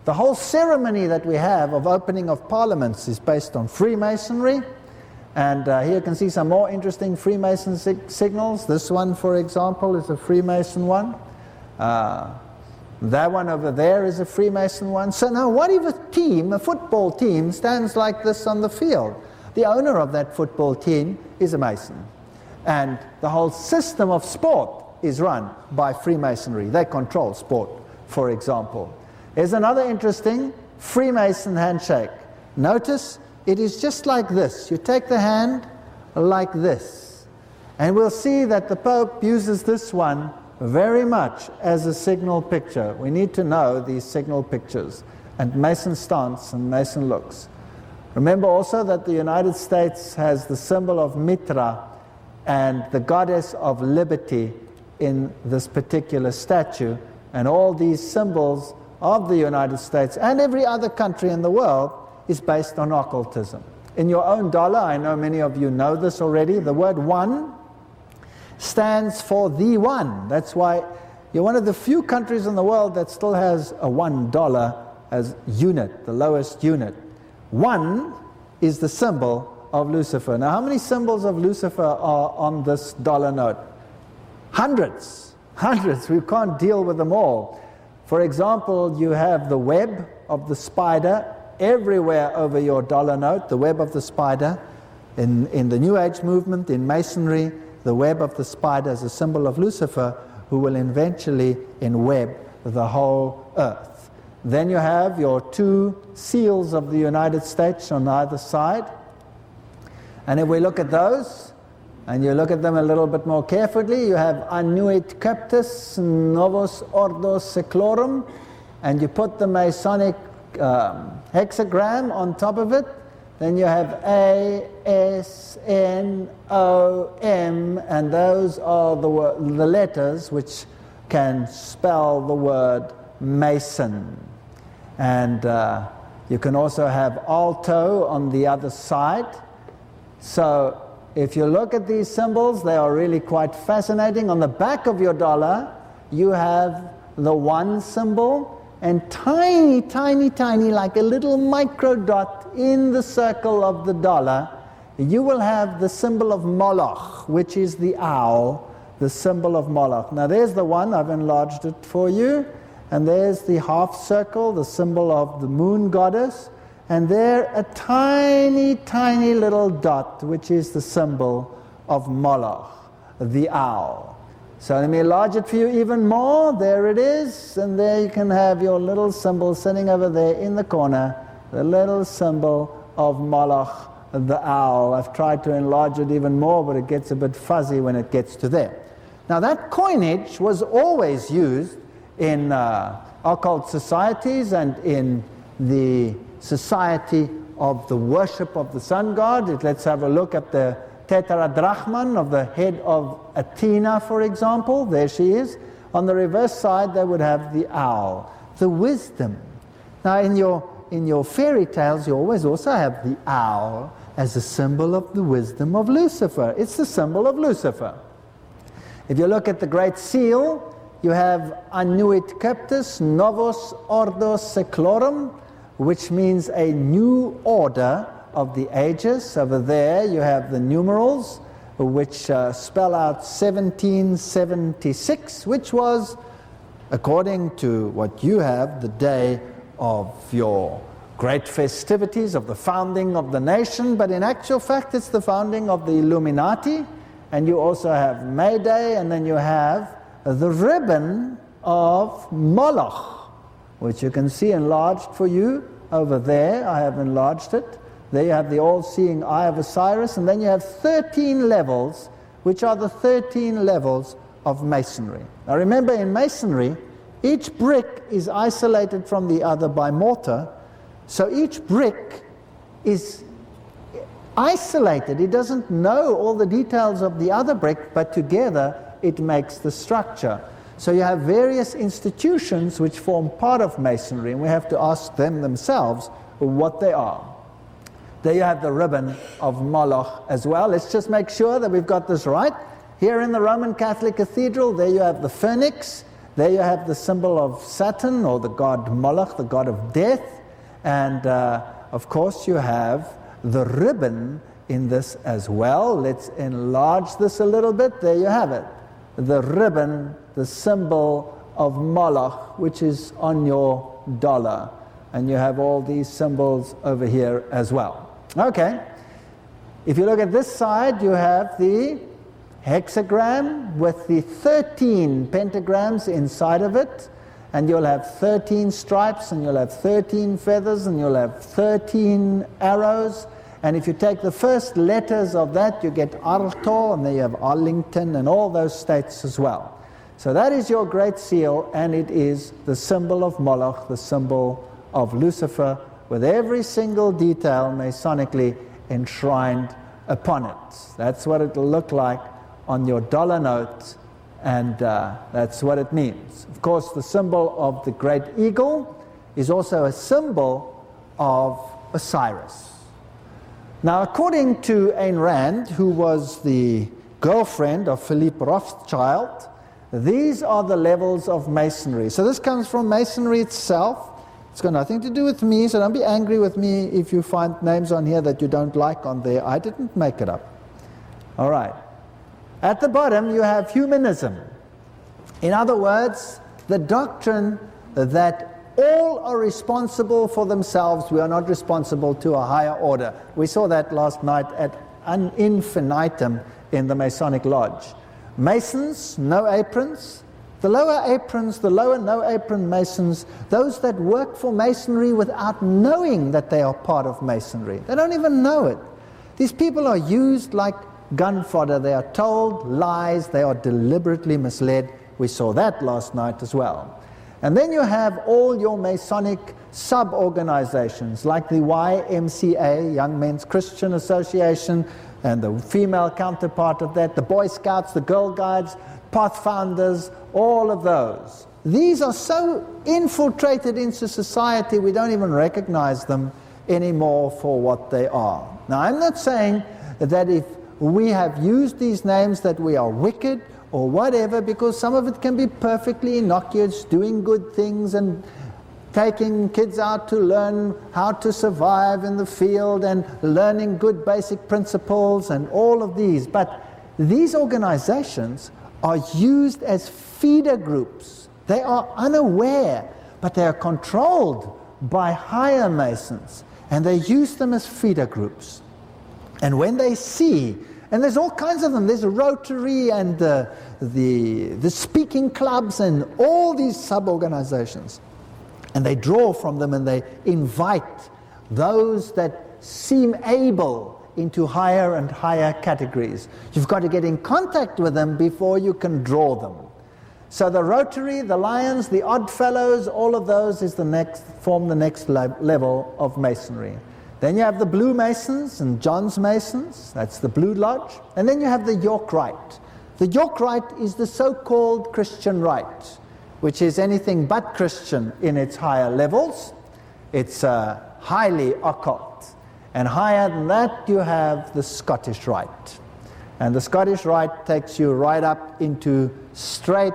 Speaker 1: The whole ceremony that we have of opening of parliaments is based on Freemasonry. And here you can see some more interesting Freemason signals. This one, for example, is a Freemason one. That one over there is a Freemason one. So now what if a football team, stands like this on the field? The owner of that football team is a Mason. And the whole system of sport is run by Freemasonry. They control sport, for example. Here's another interesting Freemason handshake. Notice it is just like this. You take the hand like this. And we'll see that the Pope uses this one very much as a signal picture. We need to know these signal pictures and Mason stance and Mason looks. Remember also that the United States has the symbol of Mitra and the goddess of liberty in this particular statue, and all these symbols of the United States and every other country in the world is based on occultism. In your own dollar, I know many of you know this already, the word one stands for the one. That's why you're one of the few countries in the world that still has a $1 as unit, the lowest unit. One is the symbol of Lucifer. Now, how many symbols of Lucifer are on this dollar note? Hundreds. We can't deal with them all. For example, you have the web of the spider everywhere over your dollar note, the web of the spider. In the New Age movement, in Masonry, the web of the spider is a symbol of Lucifer, who will eventually enweb the whole earth. Then you have your 2 seals of the United States on either side. And if we look at those, and you look at them a little bit more carefully, you have Annuit Cuptus, Novus Ordo Seclorum, and you put the Masonic hexagram on top of it, then you have A, S, N, O, M, and those are the letters which can spell the word Mason. And you can also have Alto on the other side. So if you look at these symbols, they are really quite fascinating. On the back of your dollar, you have the one symbol, and tiny, like a little micro dot in the circle of the dollar, you will have the symbol of Moloch, which is the owl, the symbol of Moloch. Now there's the one, I've enlarged it for you, and there's the half circle, the symbol of the moon goddess, and there a tiny little dot, which is the symbol of Moloch, the owl. So let me enlarge it for you even more. There it is, and there you can have your little symbol sitting over there in the corner, the little symbol of Moloch, the owl. I've tried to enlarge it even more, but it gets a bit fuzzy when it gets to there. Now that coinage was always used in occult societies and in the society of the worship of the sun god. Let's have a look at the tetradrachman of the head of Athena, for example. There she is. On the reverse side, they would have the owl, the wisdom. Now, in your fairy tales, you always also have the owl as a symbol of the wisdom of Lucifer. It's the symbol of Lucifer. If you look at the Great Seal, you have Annuit Cuptus, Novus Ordo Seclorum, which means a new order of the ages. Over there you have the numerals which spell out 1776, which was, according to what you have, the day of your great festivities of the founding of the nation, but in actual fact it's the founding of the Illuminati. And you also have May Day, and then you have the ribbon of Moloch, which you can see enlarged for you over there. I have enlarged it. There you have the all-seeing eye of Osiris, and then you have 13 levels, which are the 13 levels of Masonry. Now remember, in Masonry, each brick is isolated from the other by mortar, so each brick is isolated. It doesn't know all the details of the other brick, but together it makes the structure. So you have various institutions which form part of Masonry, and we have to ask them themselves what they are. There you have the ribbon of Moloch as well. Let's just make sure that we've got this right. Here in the Roman Catholic Cathedral, there you have the phoenix. There you have the symbol of Saturn, or the god Moloch, the god of death. And of course you have the ribbon in this as well. Let's enlarge this a little bit. There you have it. The ribbon, the symbol of Moloch, which is on your dollar. And you have all these symbols over here as well. Okay. If you look at this side, you have the hexagram with the 13 pentagrams inside of it. And you'll have 13 stripes, and you'll have 13 feathers, and you'll have 13 arrows. And if you take the first letters of that, you get Arto, and then you have Arlington, and all those states as well. So that is your great seal, and it is the symbol of Moloch, the symbol of Lucifer, with every single detail Masonically enshrined upon it. That's what it will look like on your dollar note, and that's what it means. Of course, the symbol of the great eagle is also a symbol of Osiris. Now, according to Ayn Rand, who was the girlfriend of Philippe Rothschild, these are the levels of Masonry. So this comes from Masonry itself. It's got nothing to do with me, so don't be angry with me if you find names on here that you don't like on there. I didn't make it up. All right. At the bottom, you have humanism. In other words, the doctrine that all are responsible for themselves. We are not responsible to a higher order. We saw that last night at an infinitum in the Masonic Lodge. Masons, no aprons. The lower aprons, the lower no apron Masons, those that work for Masonry without knowing that they are part of Masonry. They don't even know it. These people are used like gun fodder. They are told lies. They are deliberately misled. We saw that last night as well. And then you have all your Masonic sub-organizations like the YMCA, Young Men's Christian Association, and the female counterpart of that, the Boy Scouts, the Girl Guides, Pathfinders, all of those. These are so infiltrated into society we don't even recognize them anymore for what they are. Now, I'm not saying that if we have used these names that we are wicked or whatever, because some of it can be perfectly innocuous, doing good things and taking kids out to learn how to survive in the field and learning good basic principles and all of these. But these organizations are used as feeder groups. They are unaware, but they are controlled by higher Masons, and they use them as feeder groups. And when they see, and there's all kinds of them, there's a Rotary and the speaking clubs and all these sub-organizations. And they draw from them and they invite those that seem able into higher and higher categories. You've got to get in contact with them before you can draw them. So the Rotary, the Lions, the Odd Fellows, all of those form the next level of Masonry. Then you have the Blue Masons and John's Masons, that's the Blue Lodge. And then you have the York Rite. The York Rite is the so-called Christian Rite, which is anything but Christian in its higher levels. It's highly occult. And higher than that, you have the Scottish Rite. And the Scottish Rite takes you right up into straight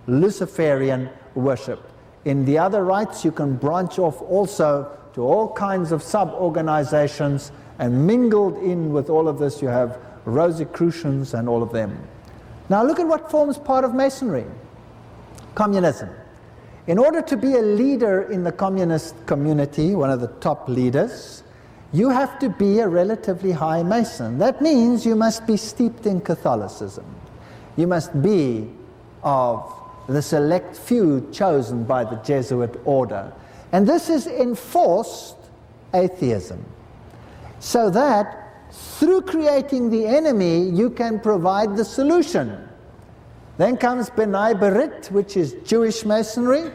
Speaker 1: Luciferian worship. In the other rites, you can branch off also to all kinds of sub-organizations, and mingled in with all of this, you have Rosicrucians and all of them. Now look at what forms part of Masonry. Communism. In order to be a leader in the communist community, one of the top leaders, you have to be a relatively high Mason. That means you must be steeped in Catholicism. You must be of the select few chosen by the Jesuit order. And this is enforced atheism. So that through creating the enemy, you can provide the solution. Then comes B'nai B'rit, which is Jewish Masonry.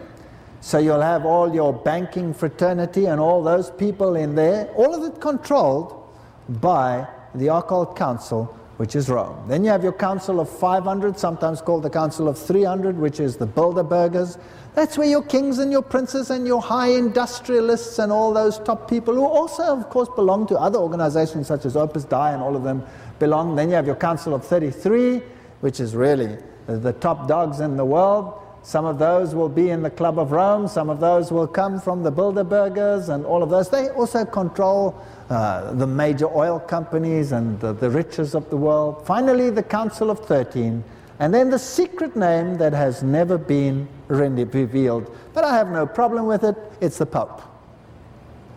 Speaker 1: So you'll have all your banking fraternity and all those people in there, all of it controlled by the occult council, which is Rome. Then you have your council of 500, sometimes called the council of 300, which is the Bilderbergers. That's where your kings and your princes and your high industrialists and all those top people, who also, of course, belong to other organizations such as Opus Dei, and all of them belong. Then you have your council of 33, which is really the top dogs in the world. Some of those will be in the Club of Rome, some of those will come from the Bilderbergers and all of those. They also control the major oil companies and the riches of the world. Finally, the Council of 13, and then the secret name that has never been revealed. But I have no problem with it. It's the Pope.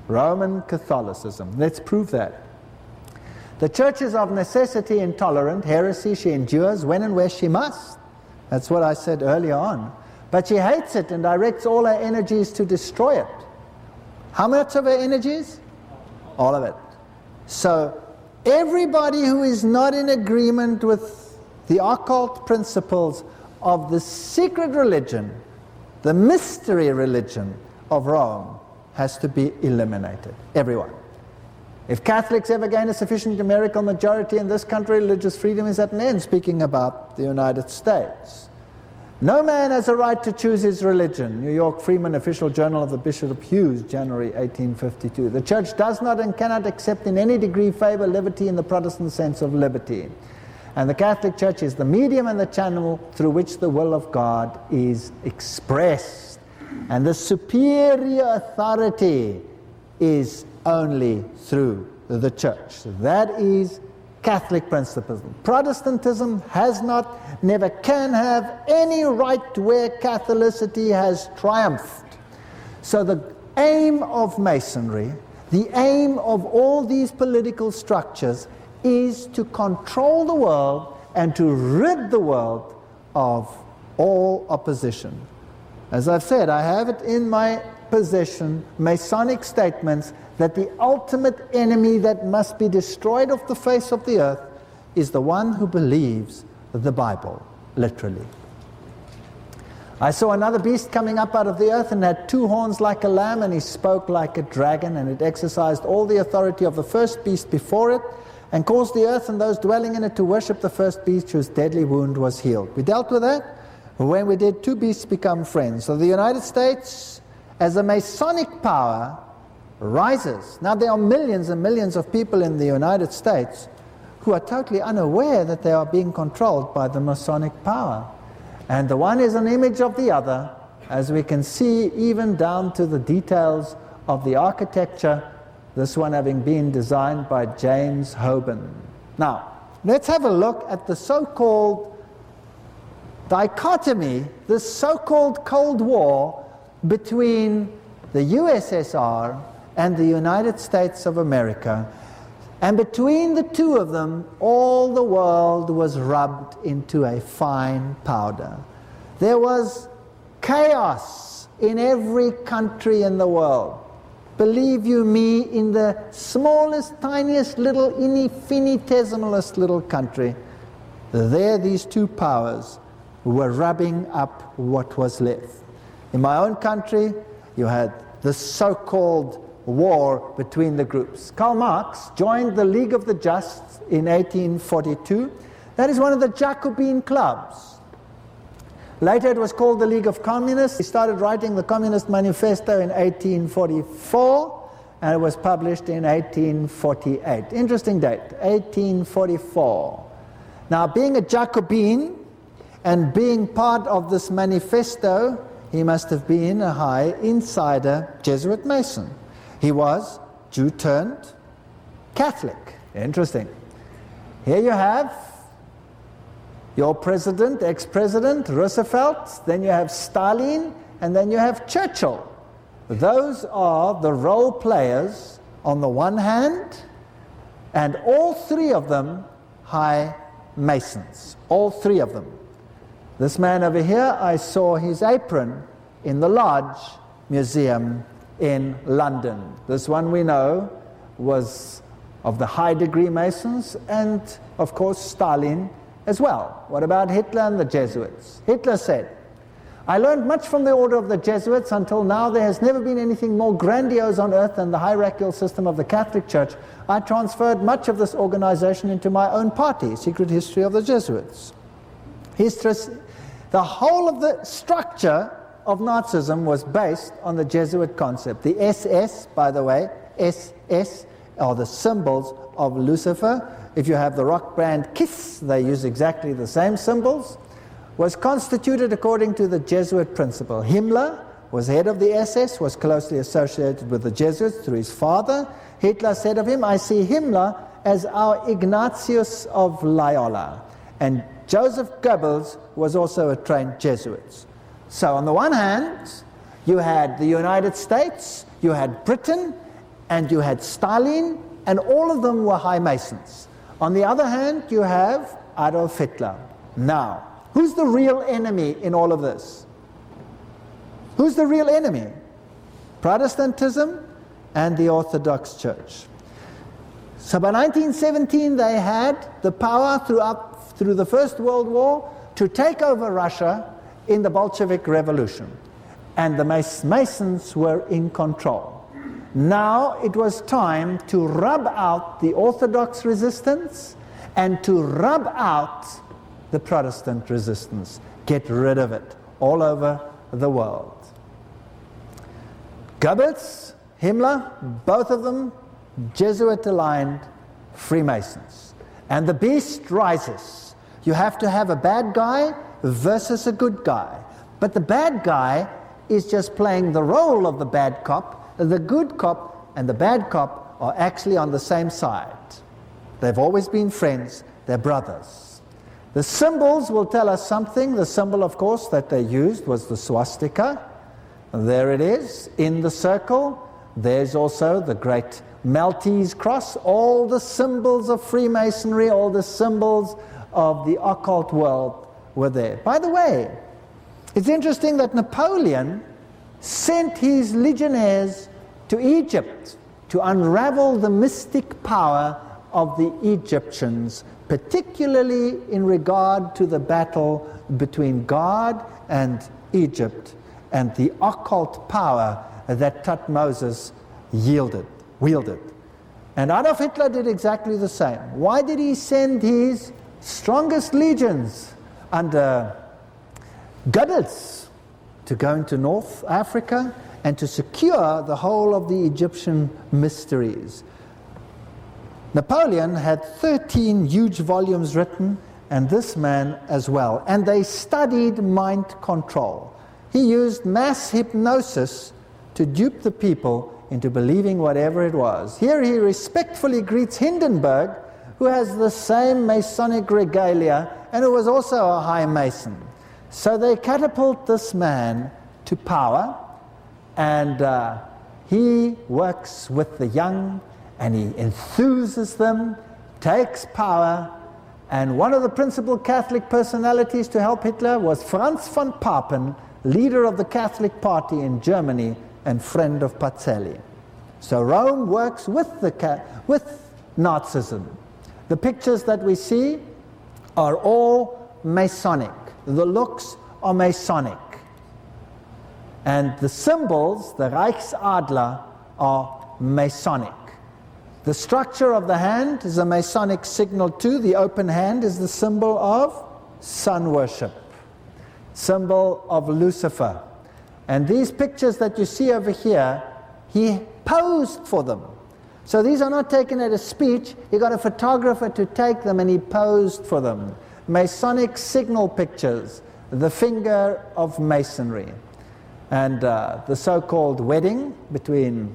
Speaker 1: Roman Catholicism. Let's prove that. The church is of necessity intolerant. Heresy she endures when and where she must. That's what I said earlier on. But she hates it and directs all her energies to destroy it. How much of her energies? All of it. So everybody who is not in agreement with the occult principles of the secret religion, the mystery religion of Rome, has to be eliminated. Everyone. If Catholics ever gain a sufficient numerical majority in this country, religious freedom is at an end, speaking about the United States. No man has a right to choose his religion. New York Freeman, Official Journal of the Bishop of Hughes, January 1852. The church does not and cannot accept in any degree, favor, liberty in the Protestant sense of liberty. And the Catholic Church is the medium and the channel through which the will of God is expressed. And the superior authority is only through the church. So that is Catholic principles. Protestantism has not, never can have any right where Catholicity has triumphed. So the aim of Masonry, the aim of all these political structures, is to control the world and to rid the world of all opposition. As I've said, I have it in my possession, Masonic statements that the ultimate enemy that must be destroyed off the face of the earth is the one who believes the Bible, literally. I saw another beast coming up out of the earth and had two horns like a lamb, and he spoke like a dragon, and it exercised all the authority of the first beast before it, and caused the earth and those dwelling in it to worship the first beast whose deadly wound was healed. We dealt with that when we did two beasts become friends. So the United States, as a Masonic power, rises. Now there are millions and millions of people in the United States who are totally unaware that they are being controlled by the Masonic power. And the one is an image of the other, as we can see even down to the details of the architecture, this one having been designed by James Hoban. Now, let's have a look at the so-called dichotomy, this so-called Cold War between the USSR and the United States of America. And between the two of them, all the world was rubbed into a fine powder. There was chaos in every country in the world. Believe you me, in the smallest, tiniest little, infinitesimalest little country, there these two powers were rubbing up what was left. In my own country, you had the so-called war between the groups. Karl Marx joined the League of the Just in 1842. That is one of the Jacobin clubs. Later it was called the League of Communists. He started writing the Communist Manifesto in 1844, and it was published in 1848. Interesting date, 1844. Now, being a Jacobin and being part of this manifesto, he must have been a high insider Jesuit Mason. He was Jew turned Catholic. Interesting. Here you have your president, ex-president, Roosevelt, then you have Stalin, and then you have Churchill. Those are the role players on the one hand, and all three of them high Masons. All three of them. This man over here, I saw his apron in the Lodge Museum in London. This one we know was of the high degree Masons, and of course Stalin as well. What about Hitler and the Jesuits? Hitler said, I learned much from the order of the Jesuits. Until now, there has never been anything more grandiose on earth than the hierarchical system of the Catholic Church. I transferred much of this organization into my own party, Secret History of the Jesuits. The whole of the structure of Nazism was based on the Jesuit concept. The SS, by the way, SS are the symbols of Lucifer. If you have the rock band Kiss, they use exactly the same symbols. Was constituted according to the Jesuit principle. Himmler was head of the SS, was closely associated with the Jesuits through his father. Hitler said of him, I see Himmler as our Ignatius of Loyola. And Joseph Goebbels was also a trained Jesuit. So on the one hand, you had the United States, you had Britain, and you had Stalin, and all of them were high Masons. On the other hand, you have Adolf Hitler. Now, who's the real enemy in all of this? Who's the real enemy? Protestantism and the Orthodox Church. So by 1917 they had the power through the First World War to take over Russia in the Bolshevik Revolution. And the Masons were in control. Now it was time to rub out the Orthodox resistance and to rub out the Protestant resistance. Get rid of it all over the world. Goebbels, Himmler, both of them Jesuit-aligned Freemasons. And the beast rises. You have to have a bad guy versus a good guy. But the bad guy is just playing the role of the bad cop. The good cop and the bad cop are actually on the same side. They've always been friends. They're brothers. The symbols will tell us something. The symbol, of course, that they used was the swastika. There it is, in the circle. There's also the great Maltese cross. All the symbols of Freemasonry, all the symbols of the occult world were there. By the way, it's interesting that Napoleon sent his legionnaires to Egypt to unravel the mystic power of the Egyptians, particularly in regard to the battle between God and Egypt and the occult power that Thutmose wielded. And Adolf Hitler did exactly the same. Why did he send his strongest legions under Goebbels to go into North Africa and to secure the whole of the Egyptian mysteries? Napoleon had 13 huge volumes written, and this man as well. And they studied mind control. He used mass hypnosis to dupe the people into believing whatever it was. Here he respectfully greets Hindenburg, who has the same Masonic regalia and who was also a high Mason. So they catapult this man to power, and he works with the young, and he enthuses them, takes power, and one of the principal Catholic personalities to help Hitler was Franz von Papen, leader of the Catholic Party in Germany and friend of Pacelli. So Rome works with Nazism. The pictures that we see are all Masonic. The looks are Masonic. And the symbols, the Reichsadler, are Masonic. The structure of the hand is a Masonic signal too. The open hand is the symbol of sun worship, symbol of Lucifer. And these pictures that you see over here, he posed for them. So these are not taken at a speech. He got a photographer to take them, and he posed for them. Masonic signal pictures, the finger of Masonry. And the so-called wedding between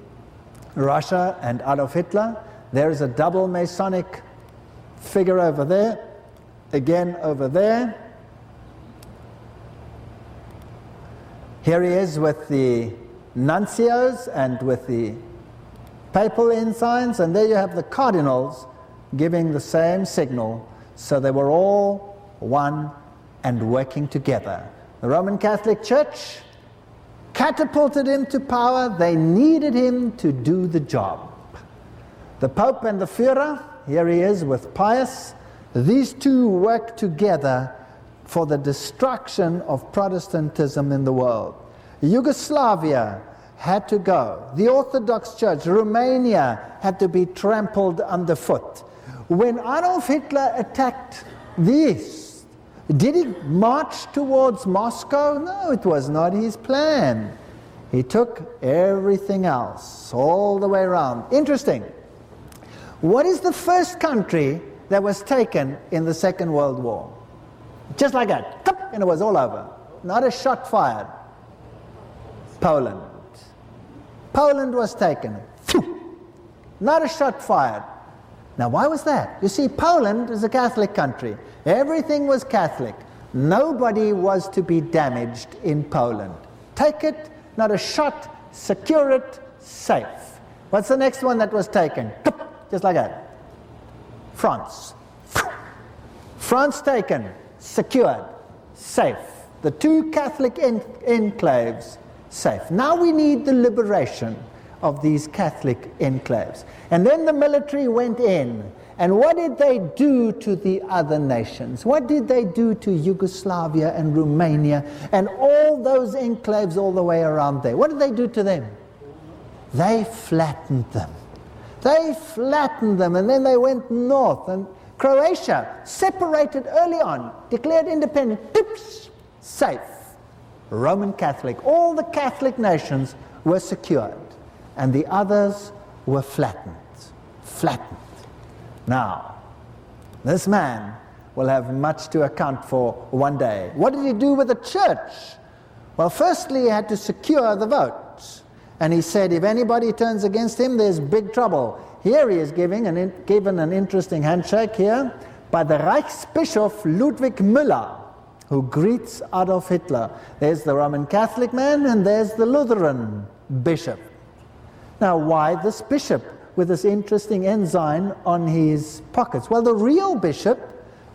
Speaker 1: Russia and Adolf Hitler. There is a double Masonic figure over there, again over there. Here he is with the nuncios and with the papal ensigns, and there you have the cardinals giving the same signal. So they were all one and working together. The Roman Catholic Church catapulted him to power. They needed him to do the job. The Pope and the Führer, here he is with Pius, these two work together for the destruction of Protestantism in the world. Yugoslavia had to go. The Orthodox Church, Romania, had to be trampled underfoot. When Adolf Hitler attacked the East, did he march towards Moscow? No, it was not his plan. He took everything else all the way around. Interesting. What is the first country that was taken in the Second World War? Just like that, and it was all over. Not a shot fired. Poland. Poland was taken. Not a shot fired. Now why was that? You see, Poland is a Catholic country. Everything was Catholic. Nobody was to be damaged in Poland. Take it, not a shot, secure it, safe. What's the next one that was taken? Just like that. France. France taken, secured, safe. The two Catholic enclaves, safe. Now we need the liberation of these Catholic enclaves. And then the military went in. And what did they do to the other nations? What did they do to Yugoslavia and Romania and all those enclaves all the way around there? What did they do to them? They flattened them. They flattened them, and then they went north. And Croatia, separated early on, declared independent, safe. Roman Catholic. All the Catholic nations were secured, and the others were flattened. Flattened. Now, this man will have much to account for one day. What did he do with the church? Well, firstly, he had to secure the vote. And he said, if anybody turns against him, there's big trouble. Here he is given an interesting handshake here by the Reichsbischof Ludwig Müller, who greets Adolf Hitler. There's the Roman Catholic man, and there's the Lutheran bishop. Now, why this bishop with this interesting ensign on his pockets? Well, the real bishop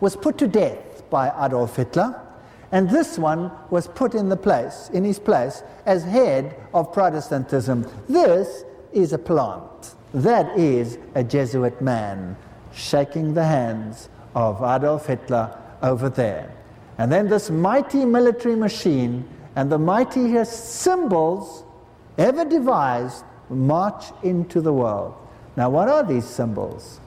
Speaker 1: was put to death by Adolf Hitler, and this one was put in his place as head of Protestantism. This is a plant. That is a Jesuit man shaking the hands of Adolf Hitler over there. And then this mighty military machine and the mightiest symbols ever devised march into the world. Now, what are these symbols?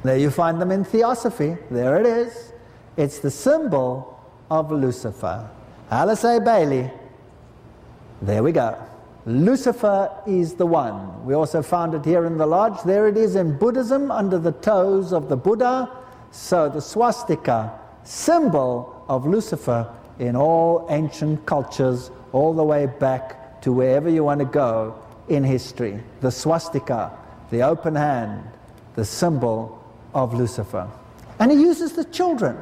Speaker 1: There you find them in Theosophy. There it is. It's the symbol of Lucifer. Alice A. Bailey. There we go. Lucifer is the one. We also found it here in the lodge. There it is in Buddhism under the toes of the Buddha. So the swastika, symbol of Lucifer in all ancient cultures, all the way back to wherever you want to go in history. The swastika, the open hand, the symbol of Lucifer. And he uses the children,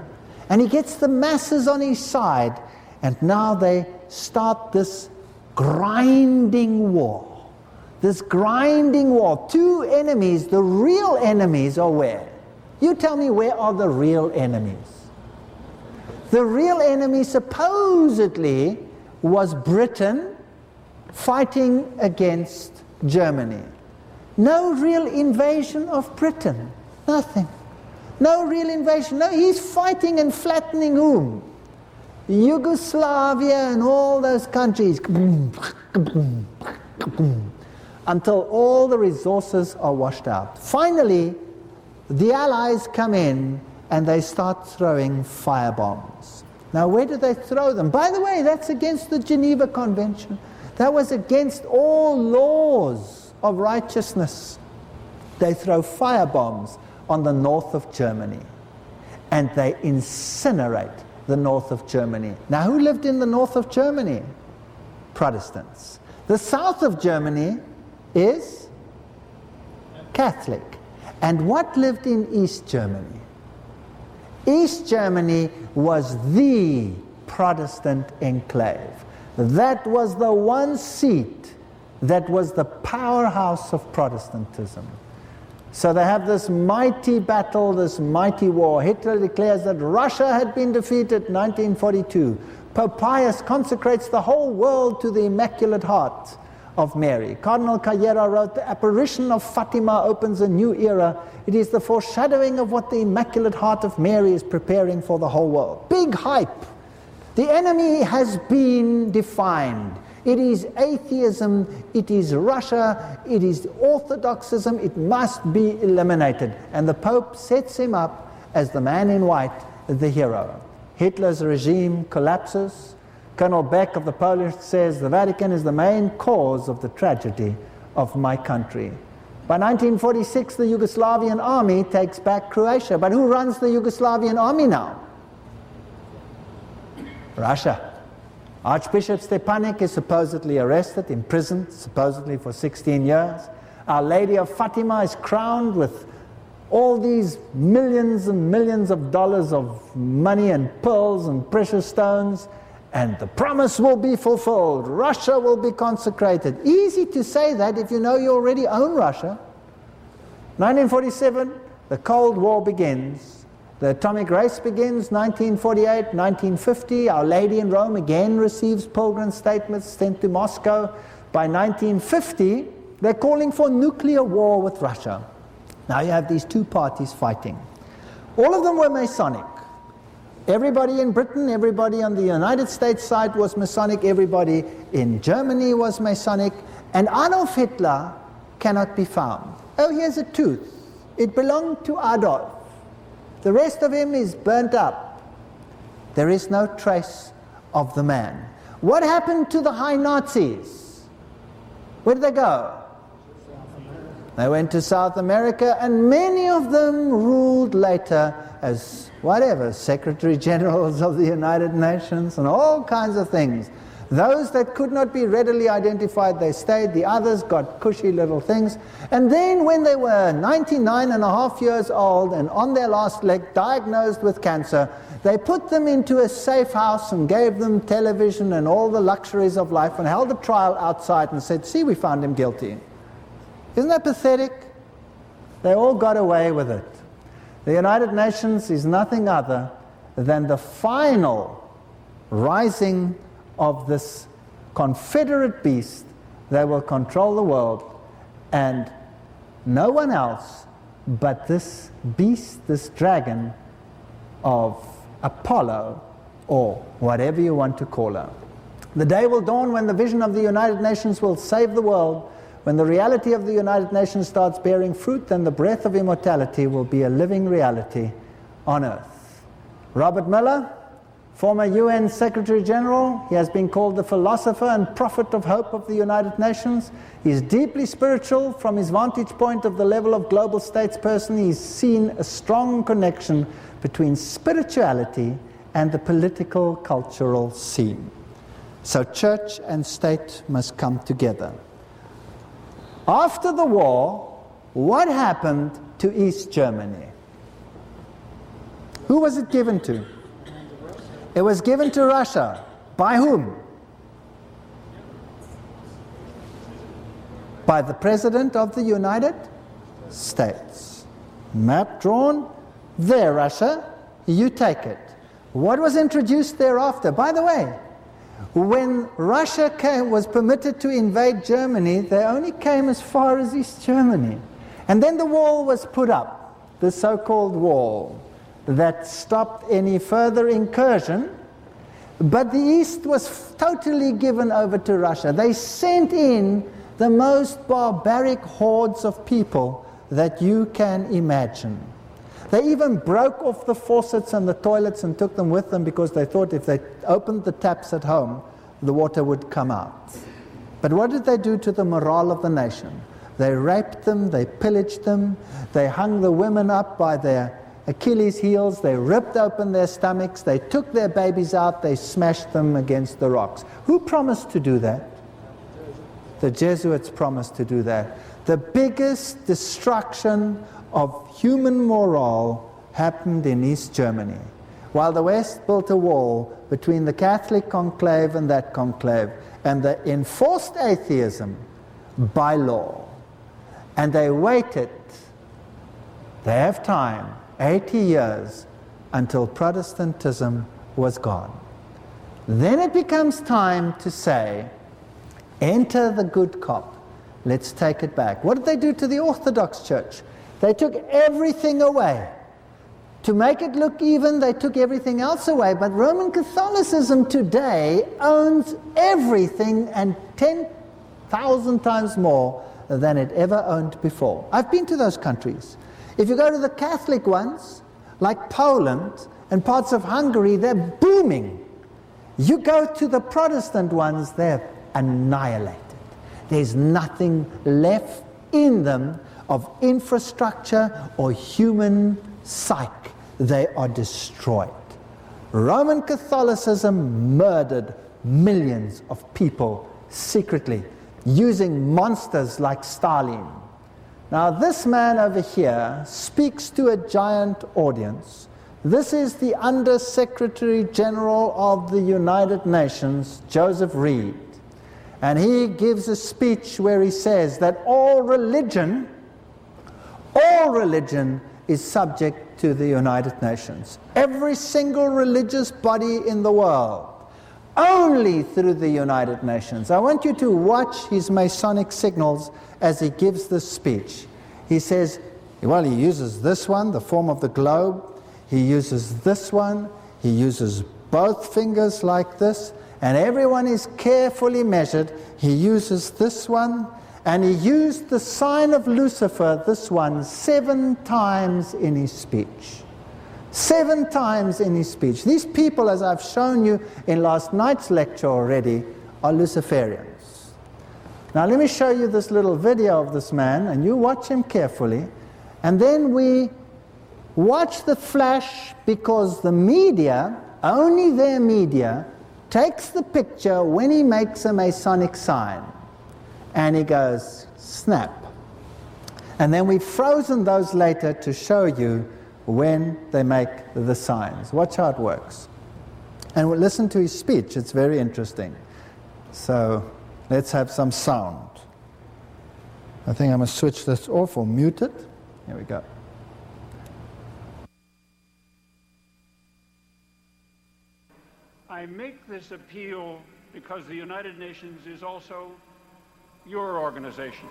Speaker 1: and he gets the masses on his side, and now they start this grinding war. This grinding war. Two enemies, the real enemies are where? You tell me, where are the real enemies? The real enemy supposedly was Britain fighting against Germany. No real invasion of Britain. Nothing. No real invasion. No, he's fighting and flattening whom? Yugoslavia and all those countries. Until all the resources are washed out. Finally, the Allies come in and they start throwing firebombs. Now, where do they throw them? By the way, that's against the Geneva Convention. That was against all laws of righteousness. They throw firebombs on the north of Germany, and they incinerate the north of Germany. Now, who lived in the north of Germany? Protestants. The south of Germany is Catholic. And what lived in East Germany? East Germany was the Protestant enclave. That was the one seat that was the powerhouse of Protestantism. So they have this mighty battle, this mighty war. Hitler declares that Russia had been defeated in 1942. Pope Pius consecrates the whole world to the Immaculate Heart of Mary. Cardinal Carrera wrote, "The apparition of Fatima opens a new era. It is the foreshadowing of what the Immaculate Heart of Mary is preparing for the whole world." Big hype. The enemy has been defined. It is atheism, it is Russia, it is orthodoxism, it must be eliminated. And the Pope sets him up as the man in white, the hero. Hitler's regime collapses. Colonel Beck of the Polish says, "The Vatican is the main cause of the tragedy of my country." By 1946, the Yugoslavian army takes back Croatia. But who runs the Yugoslavian army now? Russia. Archbishop Stepanek is supposedly arrested, imprisoned, supposedly for 16 years. Our Lady of Fatima is crowned with all these millions and millions of dollars of money and pearls and precious stones, and the promise will be fulfilled. Russia will be consecrated. Easy to say that if you know you already own Russia. 1947, the Cold War begins. The atomic race begins, 1948, 1950. Our Lady in Rome again receives pilgrim statements sent to Moscow. By 1950, they're calling for nuclear war with Russia. Now you have these two parties fighting. All of them were Masonic. Everybody in Britain, everybody on the United States side was Masonic, everybody in Germany was Masonic, and Adolf Hitler cannot be found. Oh, here's a tooth. It belonged to Adolf. The rest of him is burnt up. There is no trace of the man. What happened to the high Nazis? Where did they go? They went to South America, and many of them ruled later as whatever, Secretary Generals of the United Nations and all kinds of things. Those that could not be readily identified, they stayed. The others got cushy little things. And then when they were 99 and a half years old and on their last leg, diagnosed with cancer, they put them into a safe house and gave them television and all the luxuries of life and held a trial outside and said, "See, we found him guilty." Isn't that pathetic? They all got away with it. The United Nations is nothing other than the final rising of this confederate beast that will control the world, and no one else but this beast, this dragon of Apollo, or whatever you want to call her. The day will dawn when the vision of the United Nations will save the world. When the reality of the United Nations starts bearing fruit, then the breath of immortality will be a living reality on earth. Robert Miller, former UN Secretary General, he has been called the philosopher and prophet of hope of the United Nations. He is deeply spiritual. From his vantage point of the level of global statesperson, he's seen a strong connection between spirituality and the political cultural scene. So church and state must come together. After the war, what happened to East Germany? Who was it given to? It was given to Russia. By whom? By the President of the United States. Map drawn. There, Russia. You take it. What was introduced thereafter? By the way, when Russia was permitted to invade Germany, they only came as far as East Germany. And then the wall was put up, the so-called wall, that stopped any further incursion, but the East was totally given over to Russia. They sent in the most barbaric hordes of people that you can imagine. They even broke off the faucets and the toilets and took them with them because they thought if they opened the taps at home, the water would come out. But what did they do to the morale of the nation? They raped them, they pillaged them, they hung the women up by their Achilles' heels, they ripped open their stomachs, they took their babies out, they smashed them against the rocks. Who promised to do that? The Jesuits promised to do that. The biggest destruction of human morale happened in East Germany, while the West built a wall between the Catholic conclave and that conclave, and they enforced atheism by law. And they waited, they have time, 80 years, until Protestantism was gone. Then it becomes time to say, Enter the good cop. Let's take it back. What did they do to the Orthodox Church? They took everything away. To make it look even, they took everything else away. But Roman Catholicism today owns everything, and 10,000 times more than it ever owned before. I've been to those countries. If you go to the Catholic ones, like Poland and parts of Hungary, they're booming. You go to the Protestant ones, they're annihilated. There's nothing left in them of infrastructure or human psyche. They are destroyed. Roman Catholicism murdered millions of people secretly, using monsters like Stalin. Now this man over here speaks to a giant audience. This is the Under Secretary General of the United Nations, Joseph Reed. And he gives a speech where he says that all religion is subject to the United Nations. Every single religious body in the world, only through the United Nations. I want you to watch his Masonic signals as he gives this speech. He says, well, he uses this one, the form of the globe. He uses this one. He uses both fingers like this. And everyone is carefully measured. He uses this one. And he used the sign of Lucifer, this one, 7 times in his speech. 7 times in his speech. These people, as I've shown you in last night's lecture already, are Luciferians. Now let me show you this little video of this man, and you watch him carefully. And then we watch the flash, because the media, only their media, takes the picture when he makes a Masonic sign. And he goes, snap. And then we've frozen those later to show you when they make the signs. Watch how it works. And we'll listen to his speech. It's very interesting. So let's have some sound. I think I must switch this off or mute it. Here we go.
Speaker 2: I make this appeal because the United Nations is also your organization,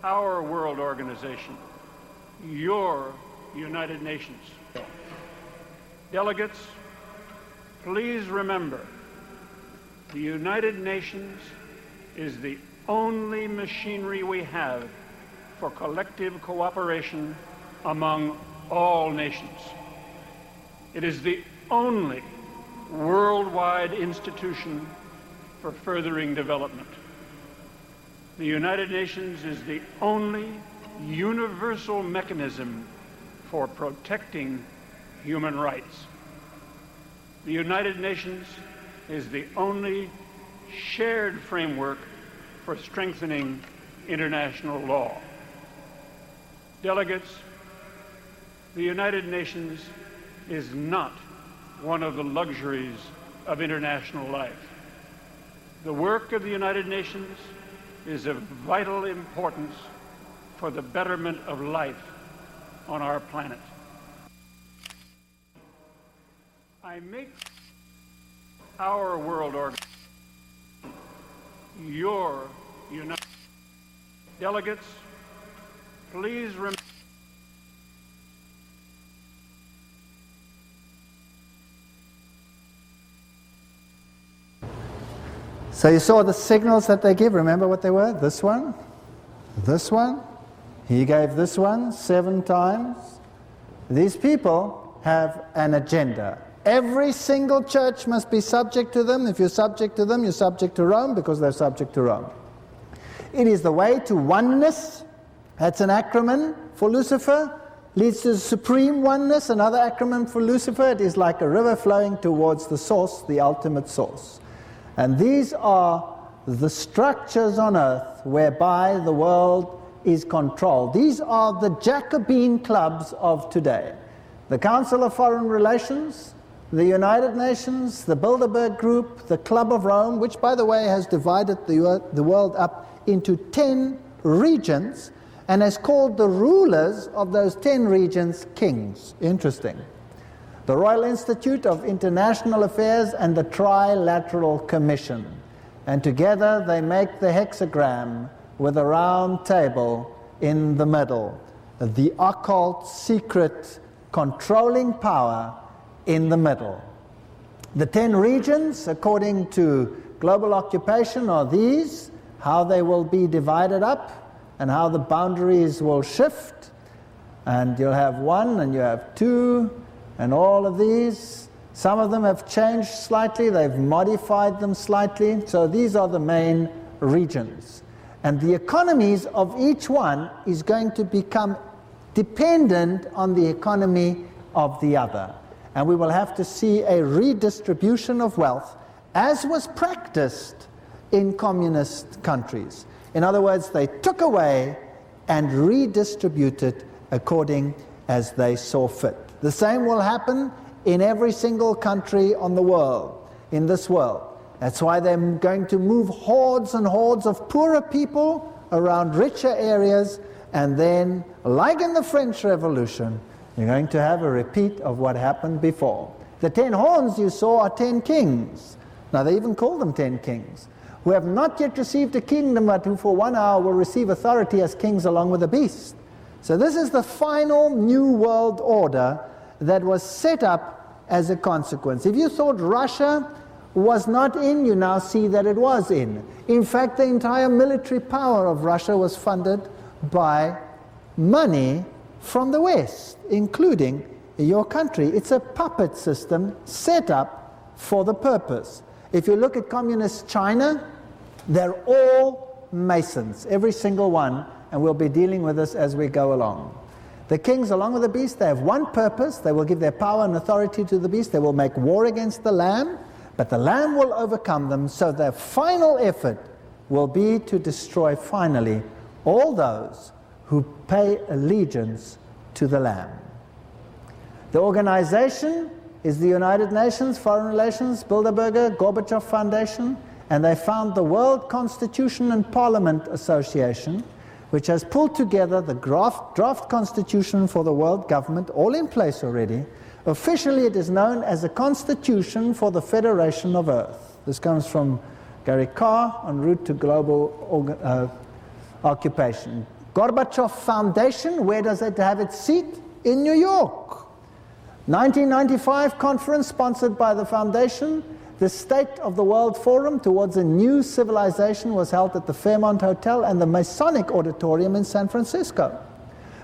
Speaker 2: our world organization, your United Nations. Delegates, please remember, the United Nations is the only machinery we have for collective cooperation among all nations. It is the only worldwide institution for furthering development. The United Nations is the only universal mechanism for protecting human rights. The United Nations is the only shared framework for strengthening international law. Delegates, the United Nations is not one of the luxuries of international life. The work of the United Nations is of vital importance for the betterment of life on our planet. I make our world organization your United Delegates, please remember.
Speaker 1: So you saw the signals that they give. Remember what they were? This one, this one. He gave this one 7 times. These people have an agenda. Every single church must be subject to them. If you're subject to them, you're subject to Rome because they're subject to Rome. It is the way to oneness. That's an acronym for Lucifer. Leads to supreme oneness, another acronym for Lucifer. It is like a river flowing towards the source, the ultimate source. And these are the structures on earth whereby the world is controlled. These are the Jacobin clubs of today. The Council of Foreign Relations, the United Nations, the Bilderberg Group, the Club of Rome, which, by the way, has divided the world up into 10 regions and has called the rulers of those 10 regions kings. Interesting. The Royal Institute of International Affairs and the Trilateral Commission. and together they make the hexagram with a round table in the middle. The occult, secret, controlling power in the middle. The 10 regions, according to global occupation, are these, how they will be divided up and how the boundaries will shift. And you'll have 1 and you have 2 and all of these. Some of them have changed slightly, they've modified them slightly. So these are the main regions. And the economies of each one is going to become dependent on the economy of the other. And we will have to see a redistribution of wealth as was practiced in communist countries. In other words, they took away and redistributed according as they saw fit. The same will happen in every single country on the world, in this world. That's why they're going to move hordes and hordes of poorer people around richer areas, and then, like in the French Revolution, you're going to have a repeat of what happened before. The 10 horns you saw are 10 kings. Now they even call them 10 kings, who have not yet received a kingdom, but who for 1 hour will receive authority as kings along with the beast. So this is the final new world order that was set up as a consequence. If you thought Russia was not in, you now see that it was in. In fact, the entire military power of Russia was funded by money from the West, including your country. It's a puppet system set up for the purpose. If you look at communist China, they're all Masons, every single one, and we'll be dealing with this as we go along. The kings, along with the beast, they have one purpose. They will give their power and authority to the beast. They will make war against the Lamb, but the Lamb will overcome them, so their final effort will be to destroy finally all those who pay allegiance to the Lamb. The organization is the United Nations, Foreign Relations, Bilderberger, Gorbachev Foundation, and they found the World Constitution and Parliament Association, which has pulled together the draft constitution for the world government, all in place already. Officially it is known as a Constitution for the Federation of Earth. This comes from Gary Carr, En route to global occupation. Gorbachev Foundation, where does it have its seat? In New York. 1995 conference sponsored by the foundation. The State of the World Forum towards a new civilization was held at the Fairmont Hotel and the Masonic Auditorium in San Francisco.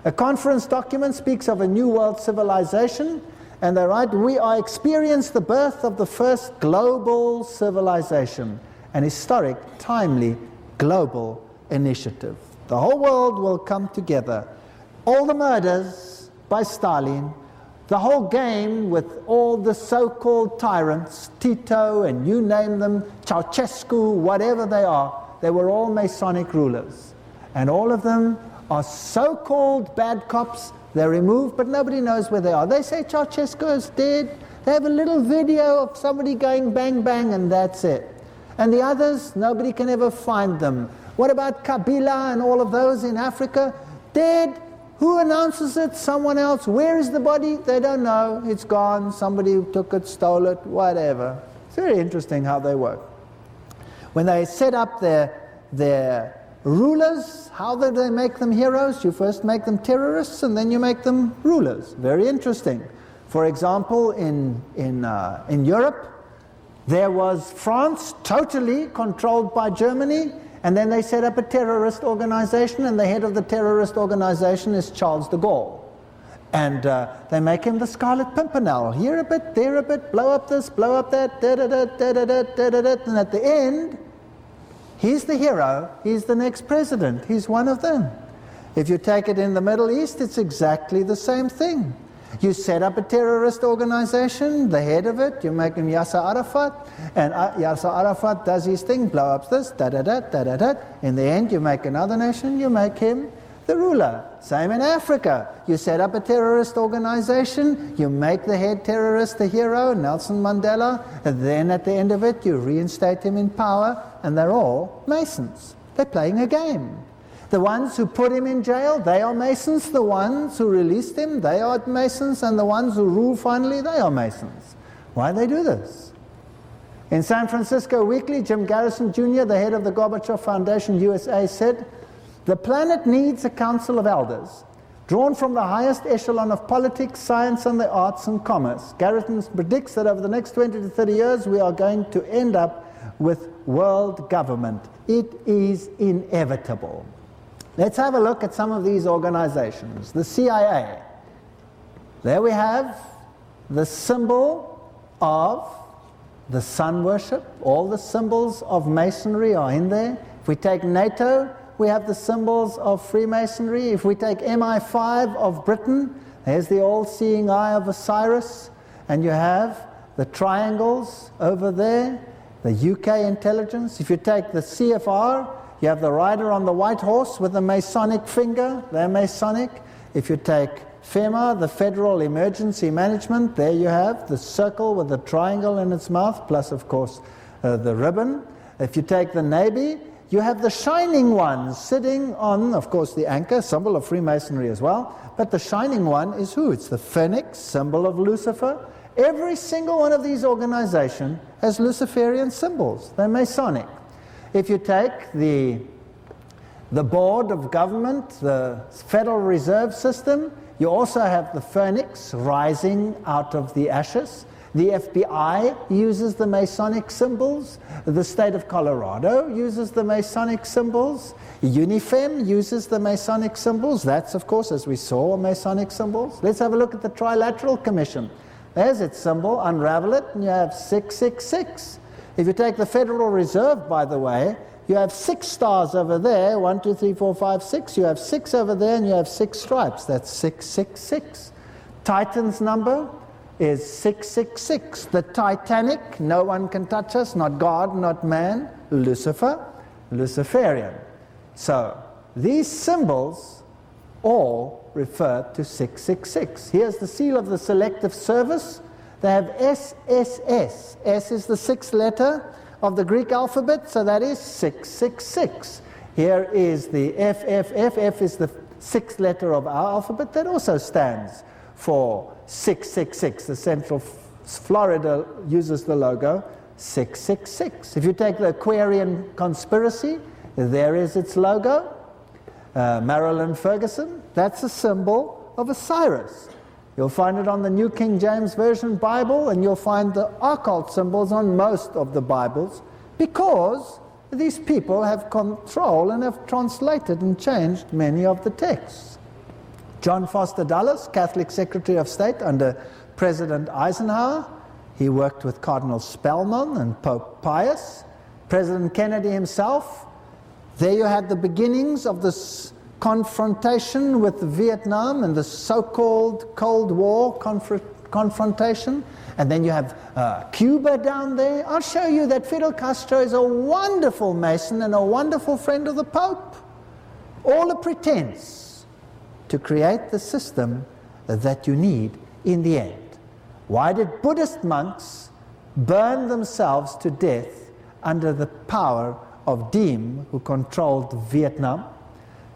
Speaker 1: A conference document speaks of a new world civilization, and they write, "We are experiencing the birth of the first global civilization, an historic, timely, global initiative. The whole world will come together. All the murders by Stalin, the whole game with all the so-called tyrants, Tito and you name them, Ceausescu, whatever they were all Masonic rulers. And all of them are so-called bad cops. They're removed, but nobody knows where they are. They say Ceausescu is dead. They have a little video of somebody going bang, bang, and that's it. And the others, nobody can ever find them. What about Kabila and all of those in Africa? Dead. Who announces it? Someone else. Where is the body? They don't know. It's gone. Somebody took it, stole it, whatever. It's very interesting how they work. When they set up their rulers, how did they make them heroes? You first make them terrorists and then you make them rulers. Very interesting. For example, in Europe, there was France totally controlled by Germany, and then they set up a terrorist organization, and the head of the terrorist organization is Charles de Gaulle. And they make him the Scarlet Pimpernel. Here a bit, there a bit, blow up this, blow up that, da-da-da, da-da-da, da-da-da. And at the end, he's the hero, he's the next president, he's one of them. If you take it in the Middle East, it's exactly the same thing. You set up a terrorist organization, the head of it, you make him Yasser Arafat, and Yasser Arafat does his thing, blow up this, da-da-da, da-da-da. In the end, you make another nation, you make him the ruler. Same in Africa. You set up a terrorist organization, you make the head terrorist the hero, Nelson Mandela, and then at the end of it, you reinstate him in power, and they're all Masons. They're playing a game. The ones who put him in jail, they are Masons. The ones who released him, they are Masons. And the ones who rule finally, they are Masons. Why do they do this? In San Francisco Weekly, Jim Garrison Jr., the head of the Gorbachev Foundation USA, said, "The planet needs a council of elders, drawn from the highest echelon of politics, science, and the arts and commerce." Garrison predicts that over the next 20 to 30 years, we are going to end up with world government. It is inevitable. Let's have a look at some of these organizations. The CIA. There we have the symbol of the sun worship. All the symbols of Masonry are in there. If we take NATO, we have the symbols of Freemasonry. If we take MI5 of Britain, there's the all-seeing eye of Osiris, and you have the triangles over there, the UK intelligence. If you take the CFR, you have the rider on the white horse with the Masonic finger, they're Masonic. If you take FEMA, the Federal Emergency Management, there you have the circle with the triangle in its mouth, plus of course the ribbon. If you take the Navy, you have the shining one sitting on, of course, the anchor, symbol of Freemasonry as well, but the shining one is who? It's the phoenix, symbol of Lucifer. Every single one of these organizations has Luciferian symbols. They're Masonic. If you take the board of government, the Federal Reserve System, you also have the phoenix rising out of the ashes. The FBI uses the Masonic symbols. The state of Colorado uses the Masonic symbols. UNIFEM uses the Masonic symbols. That's, of course, as we saw, Masonic symbols. Let's have a look at the Trilateral Commission. There's its symbol. Unravel it, and you have 666. If you take the Federal Reserve, by the way, you have 6 stars over there, 1, 2, 3, 4, 5, 6. You have 6 over there, and you have 6 stripes. That's 666. Titan's number is 666. The Titanic, no one can touch us, not God, not man. Lucifer, Luciferian. So these symbols all refer to 666. Here's the seal of the Selective Service. They have SSS. S is the 6th letter of the Greek alphabet, so that is 666. Here is the FFF. F is the 6th letter of our alphabet. That also stands for 666. The Central Florida uses the logo 666. If you take the Aquarian Conspiracy, there is its logo. Marilyn Ferguson, that's a symbol of Osiris. You'll find it on the New King James Version Bible, and you'll find the occult symbols on most of the Bibles, because these people have control and have translated and changed many of the texts. John Foster Dulles, Catholic Secretary of State under President Eisenhower, he worked with Cardinal Spellman and Pope Pius. President Kennedy himself, there you had the beginnings of this confrontation with Vietnam and the so-called Cold War confrontation. And then you have Cuba down there. I'll show you that Fidel Castro is a wonderful Mason and a wonderful friend of the Pope. All a pretense to create the system that you need in the end. Why did Buddhist monks burn themselves to death under the power of Diem, who controlled Vietnam?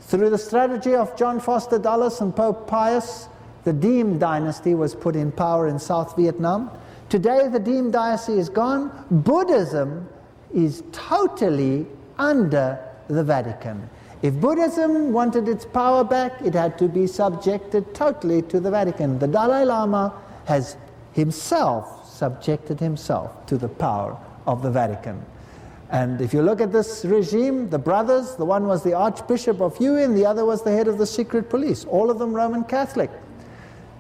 Speaker 1: Through the strategy of John Foster Dulles and Pope Pius, the Diem dynasty was put in power in South Vietnam. Today the Diem dynasty is gone. Buddhism is totally under the Vatican. If Buddhism wanted its power back, it had to be subjected totally to the Vatican. The Dalai Lama has himself subjected himself to the power of the Vatican. And if you look at this regime, the brothers, the one was the Archbishop of Huin, the other was the head of the secret police, all of them Roman Catholic.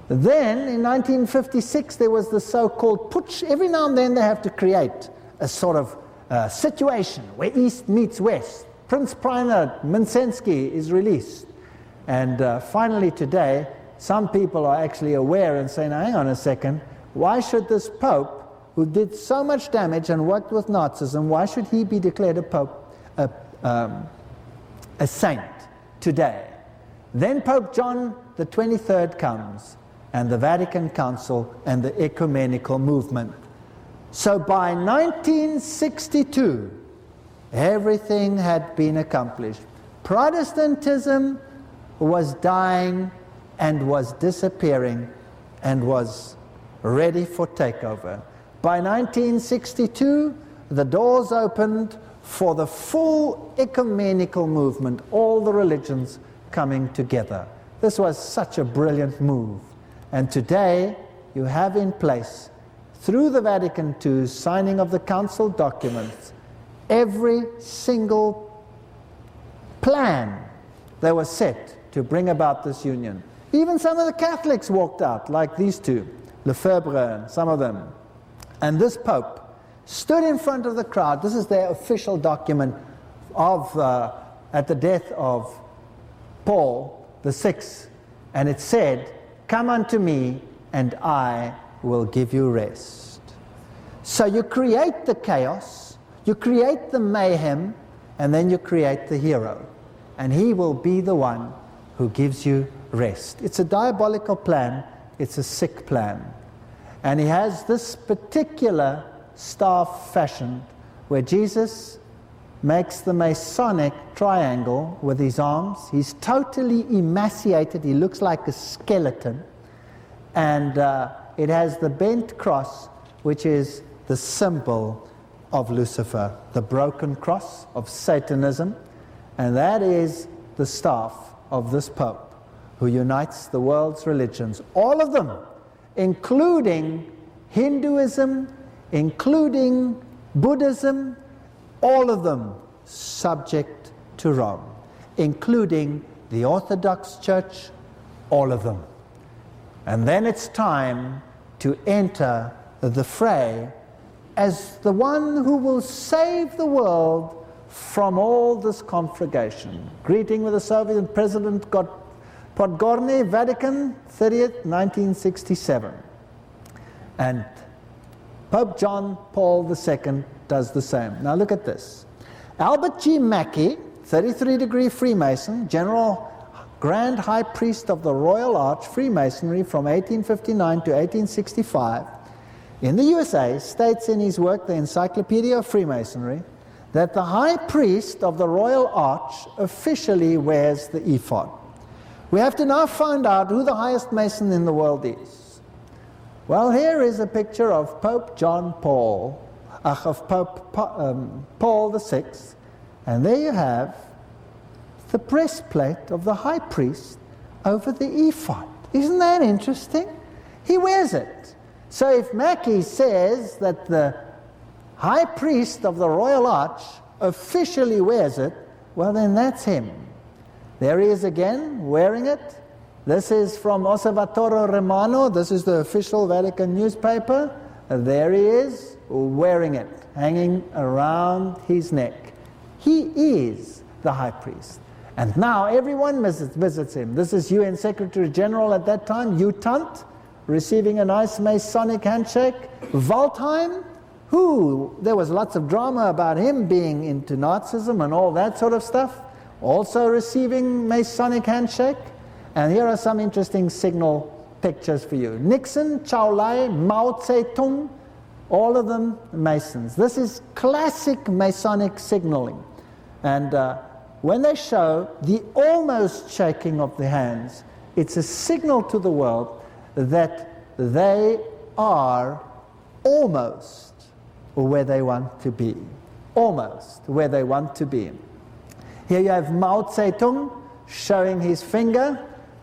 Speaker 1: Then, in 1956, there was the so-called putsch. Every now and then they have to create a sort of situation where East meets West. Prince Primate Mincensky is released. And finally today, some people are actually aware and saying, hang on a second, why should this Pope, who did so much damage and worked with Nazism, why should he be declared a Pope, a saint today? Then Pope John the 23rd comes, and the Vatican Council and the ecumenical movement. So by 1962, everything had been accomplished. Protestantism was dying and was disappearing and was ready for takeover. By 1962, the doors opened for the full ecumenical movement, all the religions coming together. This was such a brilliant move. And today, you have in place, through the Vatican II signing of the Council documents, every single plan that was set to bring about this union. Even some of the Catholics walked out, like these two, Lefebvre and some of them. And this Pope stood in front of the crowd. This is their official document of at the death of Paul VI. And it said, "Come unto me, and I will give you rest." So you create the chaos, you create the mayhem, and then you create the hero. And he will be the one who gives you rest. It's a diabolical plan. It's a sick plan. And he has this particular staff fashioned where Jesus makes the Masonic triangle with his arms. He's totally emaciated. He looks like a skeleton. And it has the bent cross, which is the symbol of Lucifer, the broken cross of Satanism. And that is the staff of this Pope, who unites the world's religions, all of them, including Hinduism, including Buddhism, all of them subject to Rome, including the Orthodox Church, all of them. And then it's time to enter the fray as the one who will save the world from all this conflagration. Greeting with the Soviet President Podgorny, Vatican, 30th, 1967. And Pope John Paul II does the same. Now look at this. Albert G. Mackey, 33-degree Freemason, General Grand High Priest of the Royal Arch Freemasonry from 1859 to 1865, in the USA, states in his work, The Encyclopedia of Freemasonry, that the High Priest of the Royal Arch officially wears the ephod. We have to now find out who the highest Mason in the world is. Well, here is a picture of Pope Paul VI, and there you have the breastplate of the High Priest over the ephod. Isn't that interesting? He wears it. So if Mackey says that the High Priest of the Royal Arch officially wears it, well then that's him. There he is again, wearing it. This is from Osservatore Romano. This is the official Vatican newspaper. There he is, wearing it, hanging around his neck. He is the High Priest. And now everyone visits him. This is UN Secretary General at that time, Yah-Tube, receiving a nice Masonic handshake. Waldheim, there was lots of drama about him being into Nazism and all that sort of stuff, also receiving Masonic handshake. And here are some interesting signal pictures for you. Nixon, Chao Lai, Mao Zedong, all of them Masons. This is classic Masonic signaling. And when they show the almost shaking of the hands, it's a signal to the world that they are almost where they want to be. Almost where they want to be. Here you have Mao Zedong showing his finger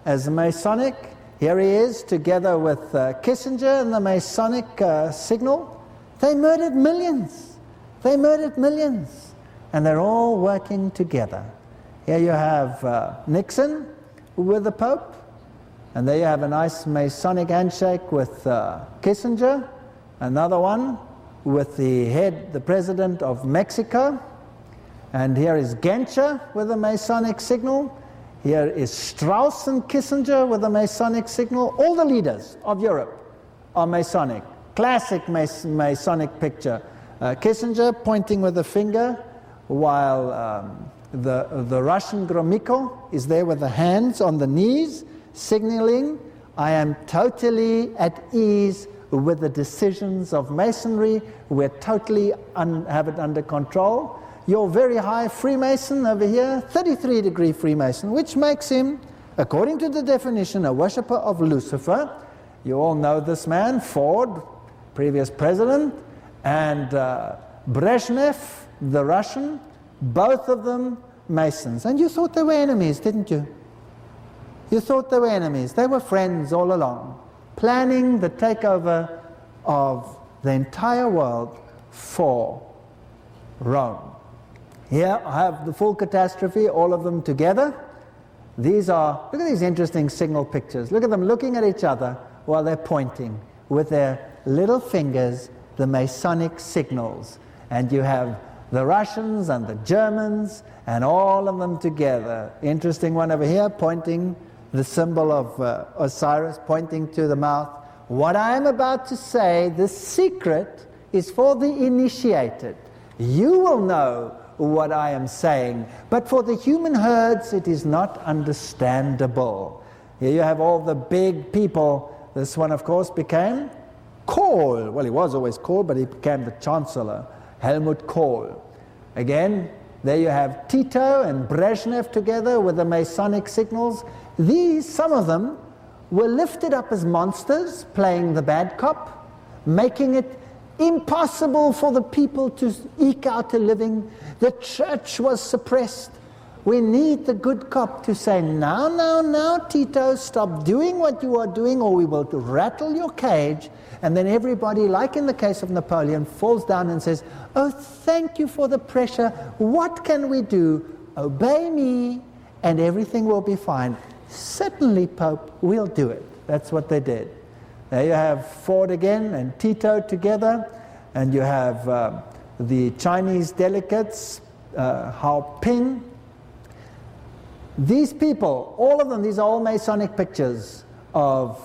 Speaker 1: as Masonic. Here he is together with Kissinger in the Masonic signal. They murdered millions. They murdered millions. And they're all working together. Here you have Nixon with the Pope. And there you have a nice Masonic handshake with Kissinger. Another one with the president of Mexico. And here is Genscher with a Masonic signal. Here is Strauss and Kissinger with a Masonic signal. All the leaders of Europe are Masonic. Classic Masonic picture. Kissinger pointing with a finger, while the Russian Gromyko is there with the hands on the knees, signaling, I am totally at ease with the decisions of Masonry. We're totally have it under control. Your very high Freemason over here, 33-degree Freemason, which makes him, according to the definition, a worshipper of Lucifer. You all know this man, Ford, previous president, and Brezhnev, the Russian, both of them Masons. And you thought they were enemies, didn't you? You thought they were enemies. They were friends all along, planning the takeover of the entire world for Rome. Here I have the full catastrophe, all of them together. These are, look at these interesting signal pictures. Look at them looking at each other while they're pointing with their little fingers, the Masonic signals. And you have the Russians and the Germans and all of them together. Interesting one over here, pointing the symbol of Osiris, pointing to the mouth. What I am about to say, the secret, is for the initiated. You will know what I am saying, but for the human herds it is not understandable. Here you have all the big people. This one, of course, became Kohl. Well, he was always Kohl, but he became the Chancellor, Helmut Kohl. Again, there you have Tito and Brezhnev together with the Masonic signals. These, some of them, were lifted up as monsters, playing the bad cop, making it impossible for the people to eke out a living. The church was suppressed. We need the good cop to say, now, Tito, stop doing what you are doing or we will rattle your cage. And then everybody, like in the case of Napoleon, falls down and says, oh, thank you for the pressure. What can we do? Obey me and everything will be fine. Certainly, Pope, we'll do it. That's what they did. There you have Ford again and Tito together, and you have the Chinese delegates, Hao Ping. These people, all of them, these are all Masonic pictures of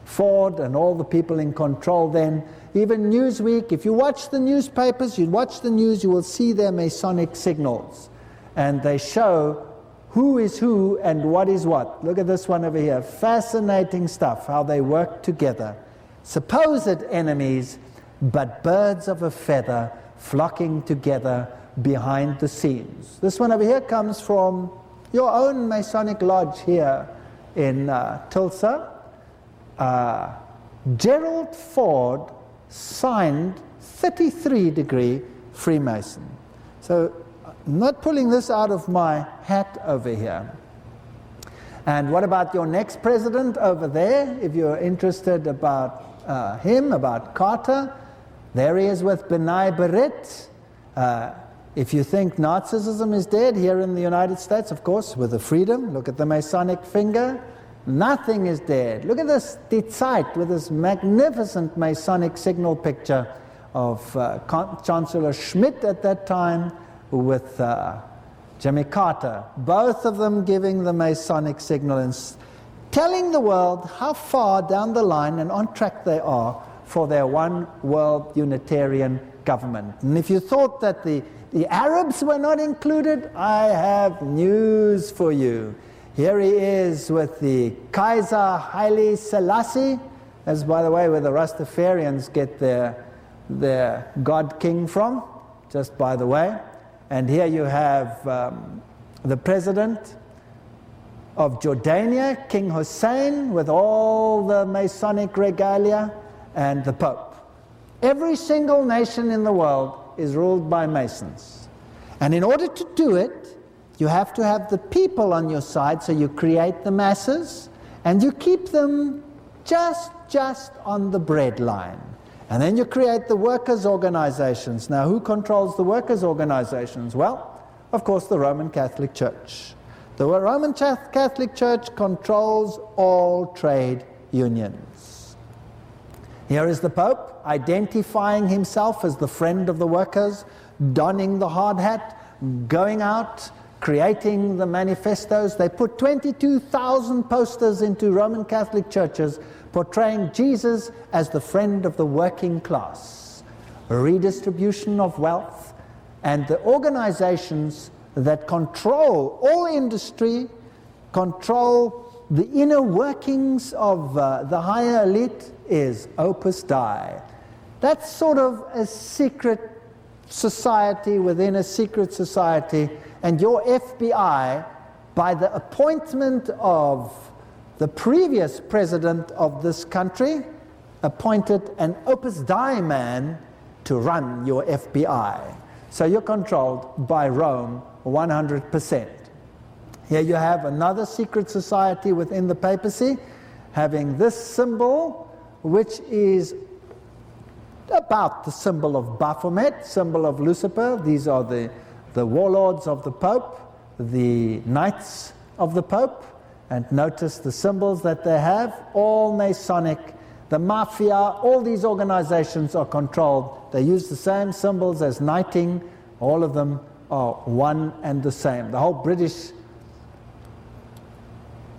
Speaker 1: Ford and all the people in control then. Even Newsweek, if you watch the newspapers, you watch the news, you will see their Masonic signals. And they show who is who and what is what. Look at this one over here. Fascinating stuff, how they work together. Supposed enemies, but birds of a feather flocking together behind the scenes. This one over here comes from your own Masonic lodge here in Tulsa. Gerald Ford signed 33-degree Freemason. So I'm not pulling this out of my hat over here. And what about your next president over there? If you're interested about him, about Carter, there he is with B'nai B'rith. If you think Nazism is dead here in the United States, of course, with the freedom, look at the Masonic finger. Nothing is dead. Look at this Die Zeit with this magnificent Masonic signal picture of Chancellor Schmidt at that time with Jimmy Carter, both of them giving the Masonic signal and telling the world how far down the line and on track they are for their one world Unitarian government. And if you thought that the Arabs were not included, I have news for you. Here he is with the Kaiser Haile Selassie. That's, by the way, where the Rastafarians get their God King from, just by the way. And here you have the president of Jordania, King Hussein, with all the Masonic regalia, and the Pope. Every single nation in the world is ruled by Masons. And in order to do it, you have to have the people on your side, so you create the masses, and you keep them just on the breadline. And then you create the workers' organizations. Now, who controls the workers' organizations? Well, of course, the Roman Catholic Church. The Roman Catholic Church controls all trade unions. Here is the Pope identifying himself as the friend of the workers, donning the hard hat, going out, creating the manifestos. They put 22,000 posters into Roman Catholic churches portraying Jesus as the friend of the working class, redistribution of wealth, and the organizations that control all industry, control the inner workings of the higher elite is Opus Dei. That's sort of a secret society within a secret society, and your FBI, by the appointment of the previous president of this country, appointed an Opus Dei man to run your FBI. So you're controlled by Rome 100%. Here you have another secret society within the papacy, having this symbol, which is about the symbol of Baphomet, symbol of Lucifer. These are the warlords of the Pope, the knights of the Pope. And notice the symbols that they have, all Masonic. The mafia, all these organizations are controlled. They use the same symbols as knighting. All of them are one and the same. The whole British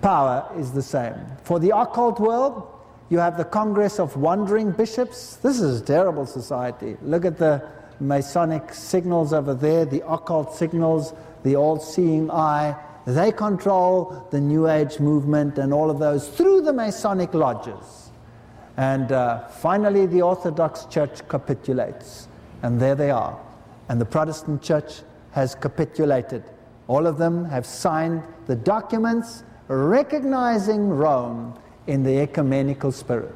Speaker 1: power is the same. For the occult world, you have the Congress of Wandering Bishops. This is a terrible society. Look at the Masonic signals over there, the occult signals, the all-seeing eye. They control the New Age movement and all of those through the Masonic lodges. And finally, the Orthodox Church capitulates. And there they are. And the Protestant Church has capitulated. All of them have signed the documents recognizing Rome in the ecumenical spirit.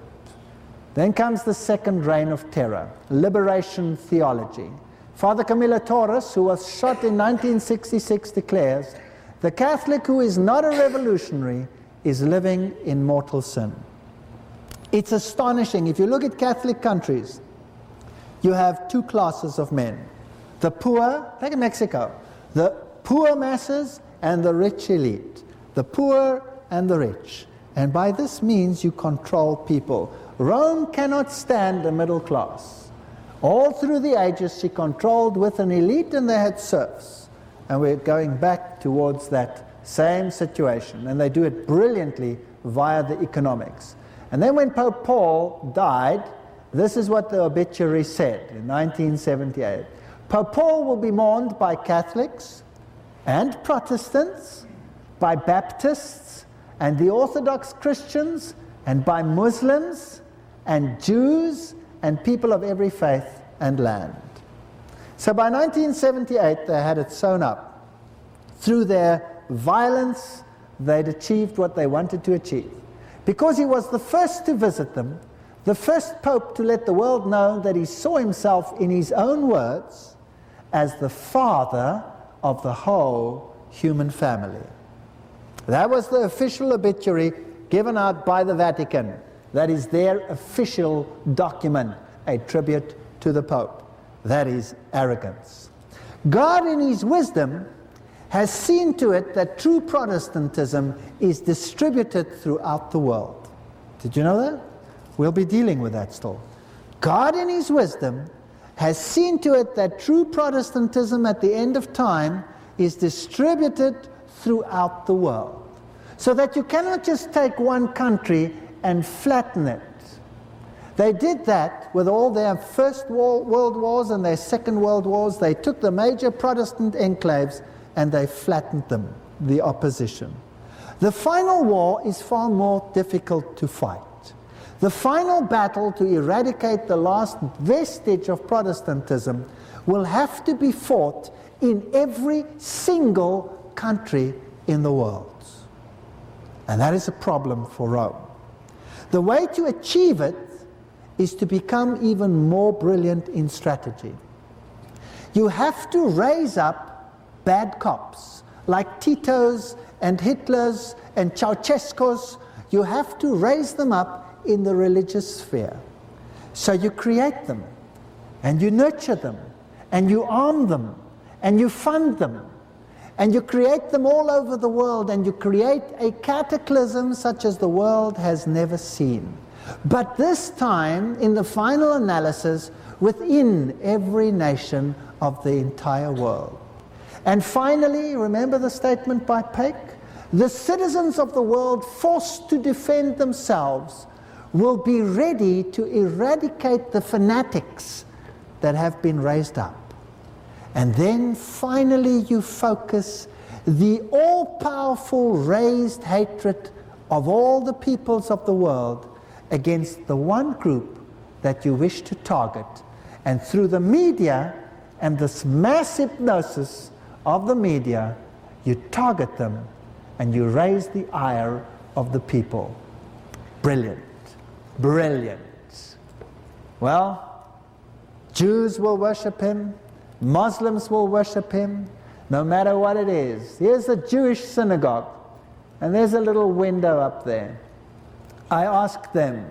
Speaker 1: Then comes the second reign of terror, liberation theology. Father Camilo Torres, who was shot in 1966, declares, "The Catholic who is not a revolutionary is living in mortal sin." It's astonishing. If you look at Catholic countries, you have two classes of men. The poor, like in Mexico, the poor masses and the rich elite. The poor and the rich. And by this means you control people. Rome cannot stand a middle class. All through the ages she controlled with an elite, and they had serfs. And we're going back towards that same situation. And they do it brilliantly via the economics. And then when Pope Paul died, this is what the obituary said in 1978. Pope Paul will be mourned by Catholics and Protestants, by Baptists and the Orthodox Christians, and by Muslims and Jews and people of every faith and land. So by 1978 they had it sewn up. Through their violence they'd achieved what they wanted to achieve. Because he was the first to visit them, the first pope to let the world know that he saw himself, in his own words, as the father of the whole human family. That was the official obituary given out by the Vatican. That is their official document, a tribute to the Pope. That is arrogance. God, in his wisdom, has seen to it that true Protestantism is distributed throughout the world. Did you know that? We'll be dealing with that still. God, in his wisdom, has seen to it that true Protestantism at the end of time is distributed throughout the world. So that you cannot just take one country and flatten it. They did that with all their First World Wars and their Second World Wars. They took the major Protestant enclaves and they flattened them, the opposition. The final war is far more difficult to fight. The final battle to eradicate the last vestige of Protestantism will have to be fought in every single country in the world. And that is a problem for Rome. The way to achieve it is to become even more brilliant in strategy. You have to raise up bad cops, like Tito's and Hitler's and Ceausescu's. You have to raise them up in the religious sphere. So you create them, and you nurture them, and you arm them, and you fund them, and you create them all over the world, and you create a cataclysm such as the world has never seen. But this time, in the final analysis, within every nation of the entire world. And finally, remember the statement by Peck? The citizens of the world forced to defend themselves will be ready to eradicate the fanatics that have been raised up. And then finally you focus the all-powerful raised hatred of all the peoples of the world against the one group that you wish to target. And through the media and this mass hypnosis of the media, you target them and you raise the ire of the people. Brilliant. Brilliant. Well, Jews will worship him, Muslims will worship him, no matter what it is. Here's a Jewish synagogue, and there's a little window up there. I asked them,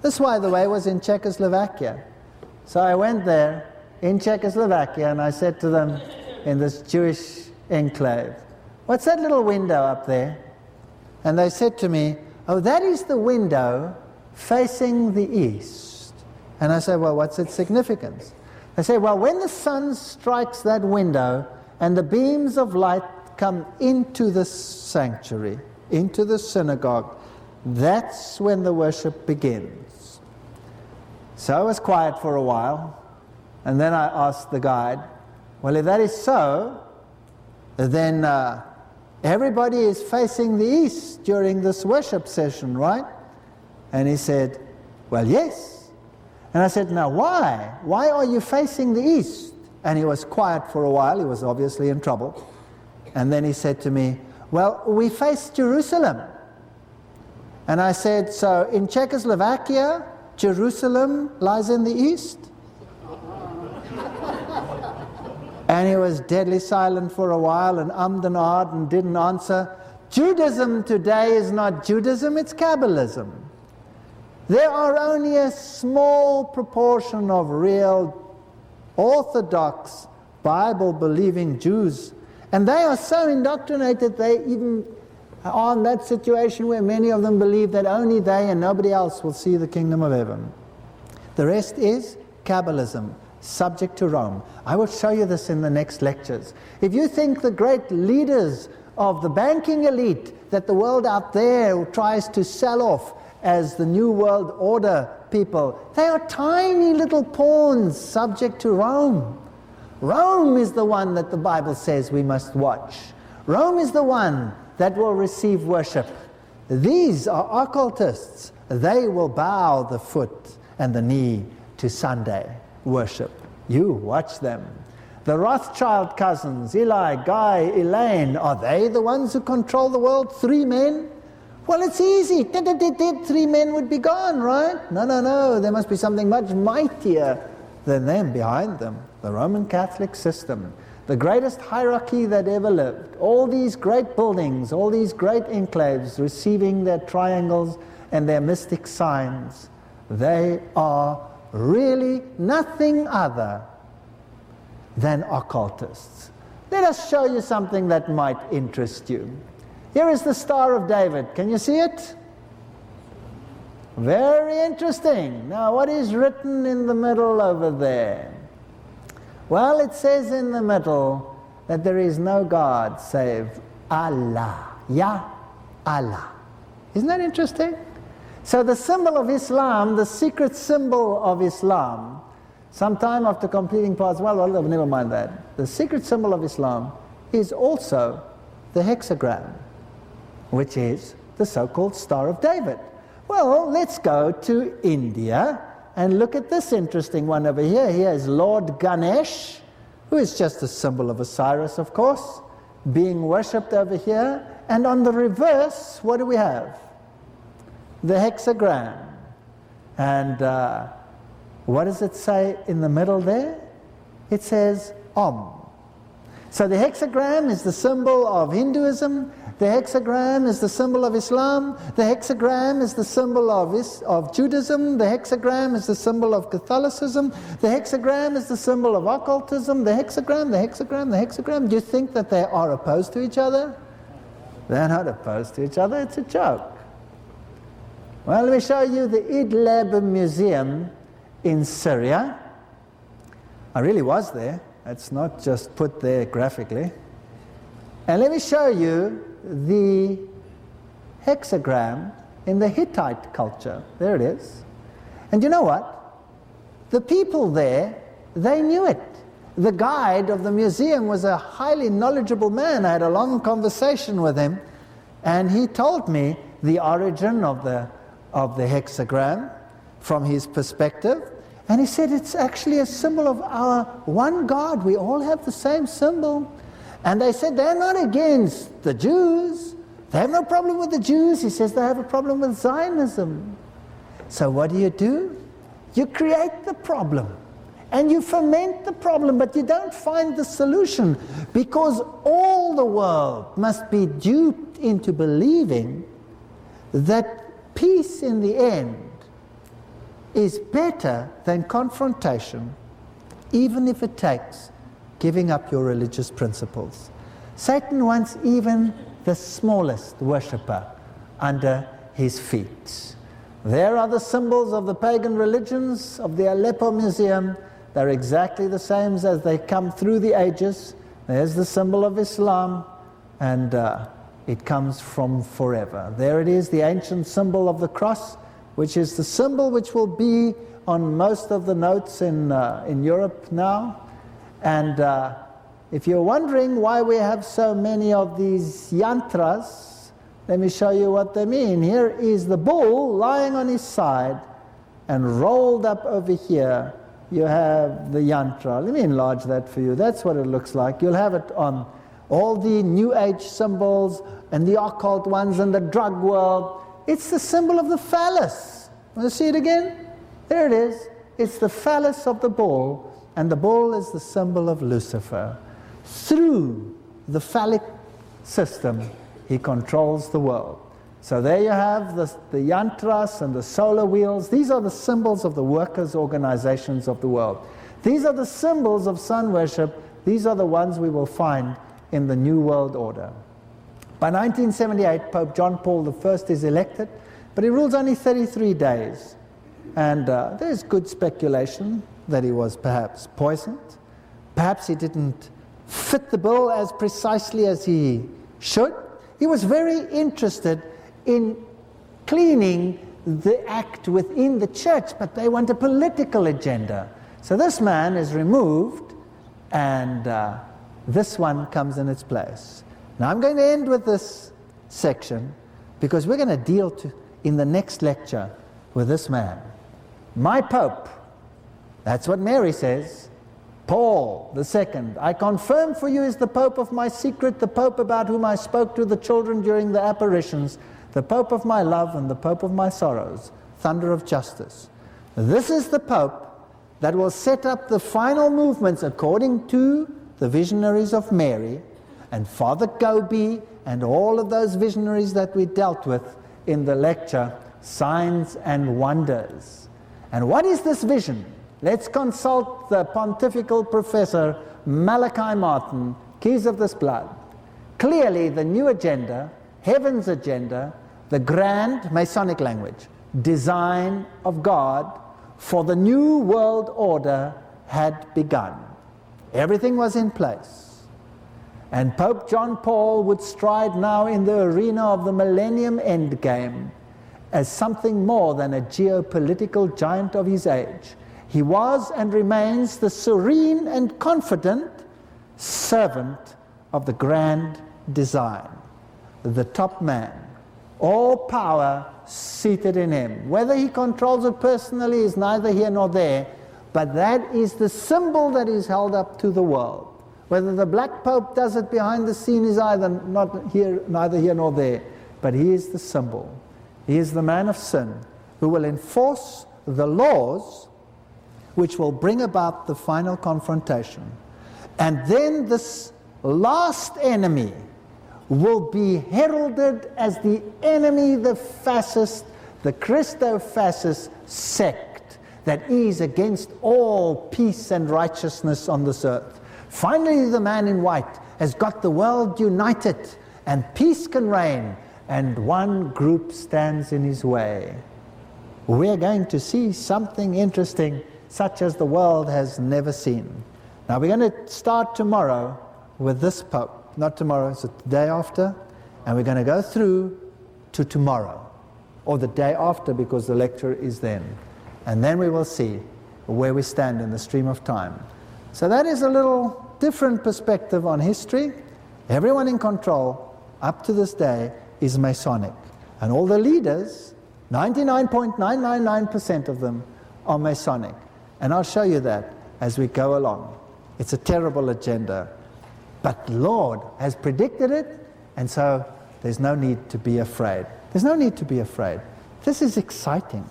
Speaker 1: this, by the way, was in Czechoslovakia. So I went there in Czechoslovakia and I said to them in this Jewish enclave, what's that little window up there? And they said to me, oh, that is the window facing the east. And I said, well, what's its significance? They say, well, when the sun strikes that window and the beams of light come into the sanctuary, into the synagogue, that's when the worship begins. So I was quiet for a while, and then I asked the guide, well, if that is so, then everybody is facing the east during this worship session, right? And he said, well, yes. And I said, now why? Why are you facing the east? And he was quiet for a while. He was obviously in trouble. And then he said to me, well, we face Jerusalem. And I said, so in Czechoslovakia, Jerusalem lies in the east? And he was deadly silent for a while and ummed and ahed and didn't answer. Judaism today is not Judaism, it's Kabbalism. There are only a small proportion of real Orthodox Bible-believing Jews, and they are so indoctrinated they even are in that situation where many of them believe that only they and nobody else will see the kingdom of heaven. The rest is Kabbalism, subject to Rome. I will show you this in the next lectures. If you think the great leaders of the banking elite that the world out there tries to sell off as the New World Order people, they are tiny little pawns subject to Rome. Rome is the one that the Bible says we must watch. Rome is the one that will receive worship. These are occultists. They will bow the foot and the knee to Sunday worship. You watch them. The Rothschild cousins, Eli, Guy, Elaine, are they the ones who control the world? 3 men? Well, it's easy. 3 men would be gone, right? No. There must be something much mightier than them behind them. The Roman Catholic system, the greatest hierarchy that ever lived. All these great buildings, all these great enclaves receiving their triangles and their mystic signs. They are really nothing other than occultists. Let us show you something that might interest you. Here is the Star of David. Can you see it? Very interesting. Now, what is written in the middle over there? Well, it says in the middle that there is no God save Allah. Yah, Allah. Isn't that interesting? So the symbol of Islam, the secret symbol of Islam, sometime after completing parts, well, never mind that. The secret symbol of Islam is also the hexagram, which is the so-called Star of David. Well, let's go to India and look at this interesting one over here. Here is Lord Ganesh, who is just a symbol of Osiris, of course, being worshipped over here. And on the reverse, what do we have? The hexagram. And what does it say in the middle there? It says Om. So the hexagram is the symbol of Hinduism, the hexagram is the symbol of Islam, the hexagram is the symbol of Judaism, the hexagram is the symbol of Catholicism, the hexagram is the symbol of occultism, the hexagram. Do you think that they are opposed to each other? They're not opposed to each other, it's a joke. Well, let me show you the Idlib Museum in Syria. I really was there. It's not just put there graphically. And let me show you the hexagram in the Hittite culture. There it is. And you know what? The people there, they knew it. The guide of the museum was a highly knowledgeable man. I had a long conversation with him, and he told me the origin of the hexagram from his perspective. And he said it's actually a symbol of our one God. We all have the same symbol. And they said they're not against the Jews. They have no problem with the Jews. He says they have a problem with Zionism. So what do? You create the problem and you ferment the problem, but you don't find the solution, because all the world must be duped into believing that peace in the end is better than confrontation, even if it takes giving up your religious principles. Satan wants even the smallest worshipper under his feet. There are the symbols of the pagan religions of the Aleppo Museum. They're exactly the same as they come through the ages. There's the symbol of Islam, and it comes from forever. There it is, the ancient symbol of the cross, which is the symbol which will be on most of the notes in Europe now. And if you're wondering why we have so many of these yantras, let me show you what they mean. Here is the bull lying on his side, and rolled up over here you have the yantra. Let me enlarge that for you. That's what it looks like. You'll have it on all the New Age symbols and the occult ones and the drug world. It's the symbol of the phallus. Want to see it again? There it is. It's the phallus of the bull, and the bull is the symbol of Lucifer. Through the phallic system, he controls the world. So there you have the yantras and the solar wheels. These are the symbols of the workers' organizations of the world. These are the symbols of sun worship. These are the ones we will find in the New World Order. By 1978, Pope John Paul I is elected, but he rules only 33 days. And there's good speculation that he was perhaps poisoned. Perhaps he didn't fit the bill as precisely as he should. He was very interested in cleaning the act within the church, but they want a political agenda. So this man is removed, and this one comes in its place. Now I'm going to end with this section, because we're going to deal in the next lecture with this man. My Pope, that's what Mary says, Paul II, I confirm for you is the Pope of my secret, the Pope about whom I spoke to the children during the apparitions, the Pope of my love and the Pope of my sorrows, thunder of justice. This is the Pope that will set up the final movements according to the visionaries of Mary and Father Gobi and all of those visionaries that we dealt with in the lecture, Signs and Wonders. And what is this vision? Let's consult the pontifical professor Malachi Martin, Keys of this Blood. Clearly the new agenda, heaven's agenda, the grand Masonic language, design of God for the new world order had begun. Everything was in place. And Pope John Paul would stride now in the arena of the millennium endgame as something more than a geopolitical giant of his age. He was and remains the serene and confident servant of the grand design, the top man, all power seated in him. Whether he controls it personally is neither here nor there, but that is the symbol that is held up to the world. Whether the Black Pope does it behind the scene is neither here nor there, but he is the symbol. He is the man of sin who will enforce the laws which will bring about the final confrontation. And then this last enemy will be heralded as the enemy, the fascist, the Christo-fascist sect that is against all peace and righteousness on this earth. Finally, the man in white has got the world united, and peace can reign, and one group stands in his way. We're going to see something interesting, such as the world has never seen. Now, we're going to start tomorrow with this Pope. Not tomorrow, it's the day after, and we're going to go through to tomorrow, or the day after, because the lecture is then. And then we will see where we stand in the stream of time. So that is a little different perspective on history. Everyone in control, up to this day, is Masonic. And all the leaders, 99.999% of them, are Masonic. And I'll show you that as we go along. It's a terrible agenda. But the Lord has predicted it, and so there's no need to be afraid. There's no need to be afraid. This is exciting.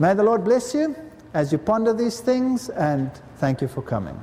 Speaker 1: May the Lord bless you as you ponder these things, and thank you for coming.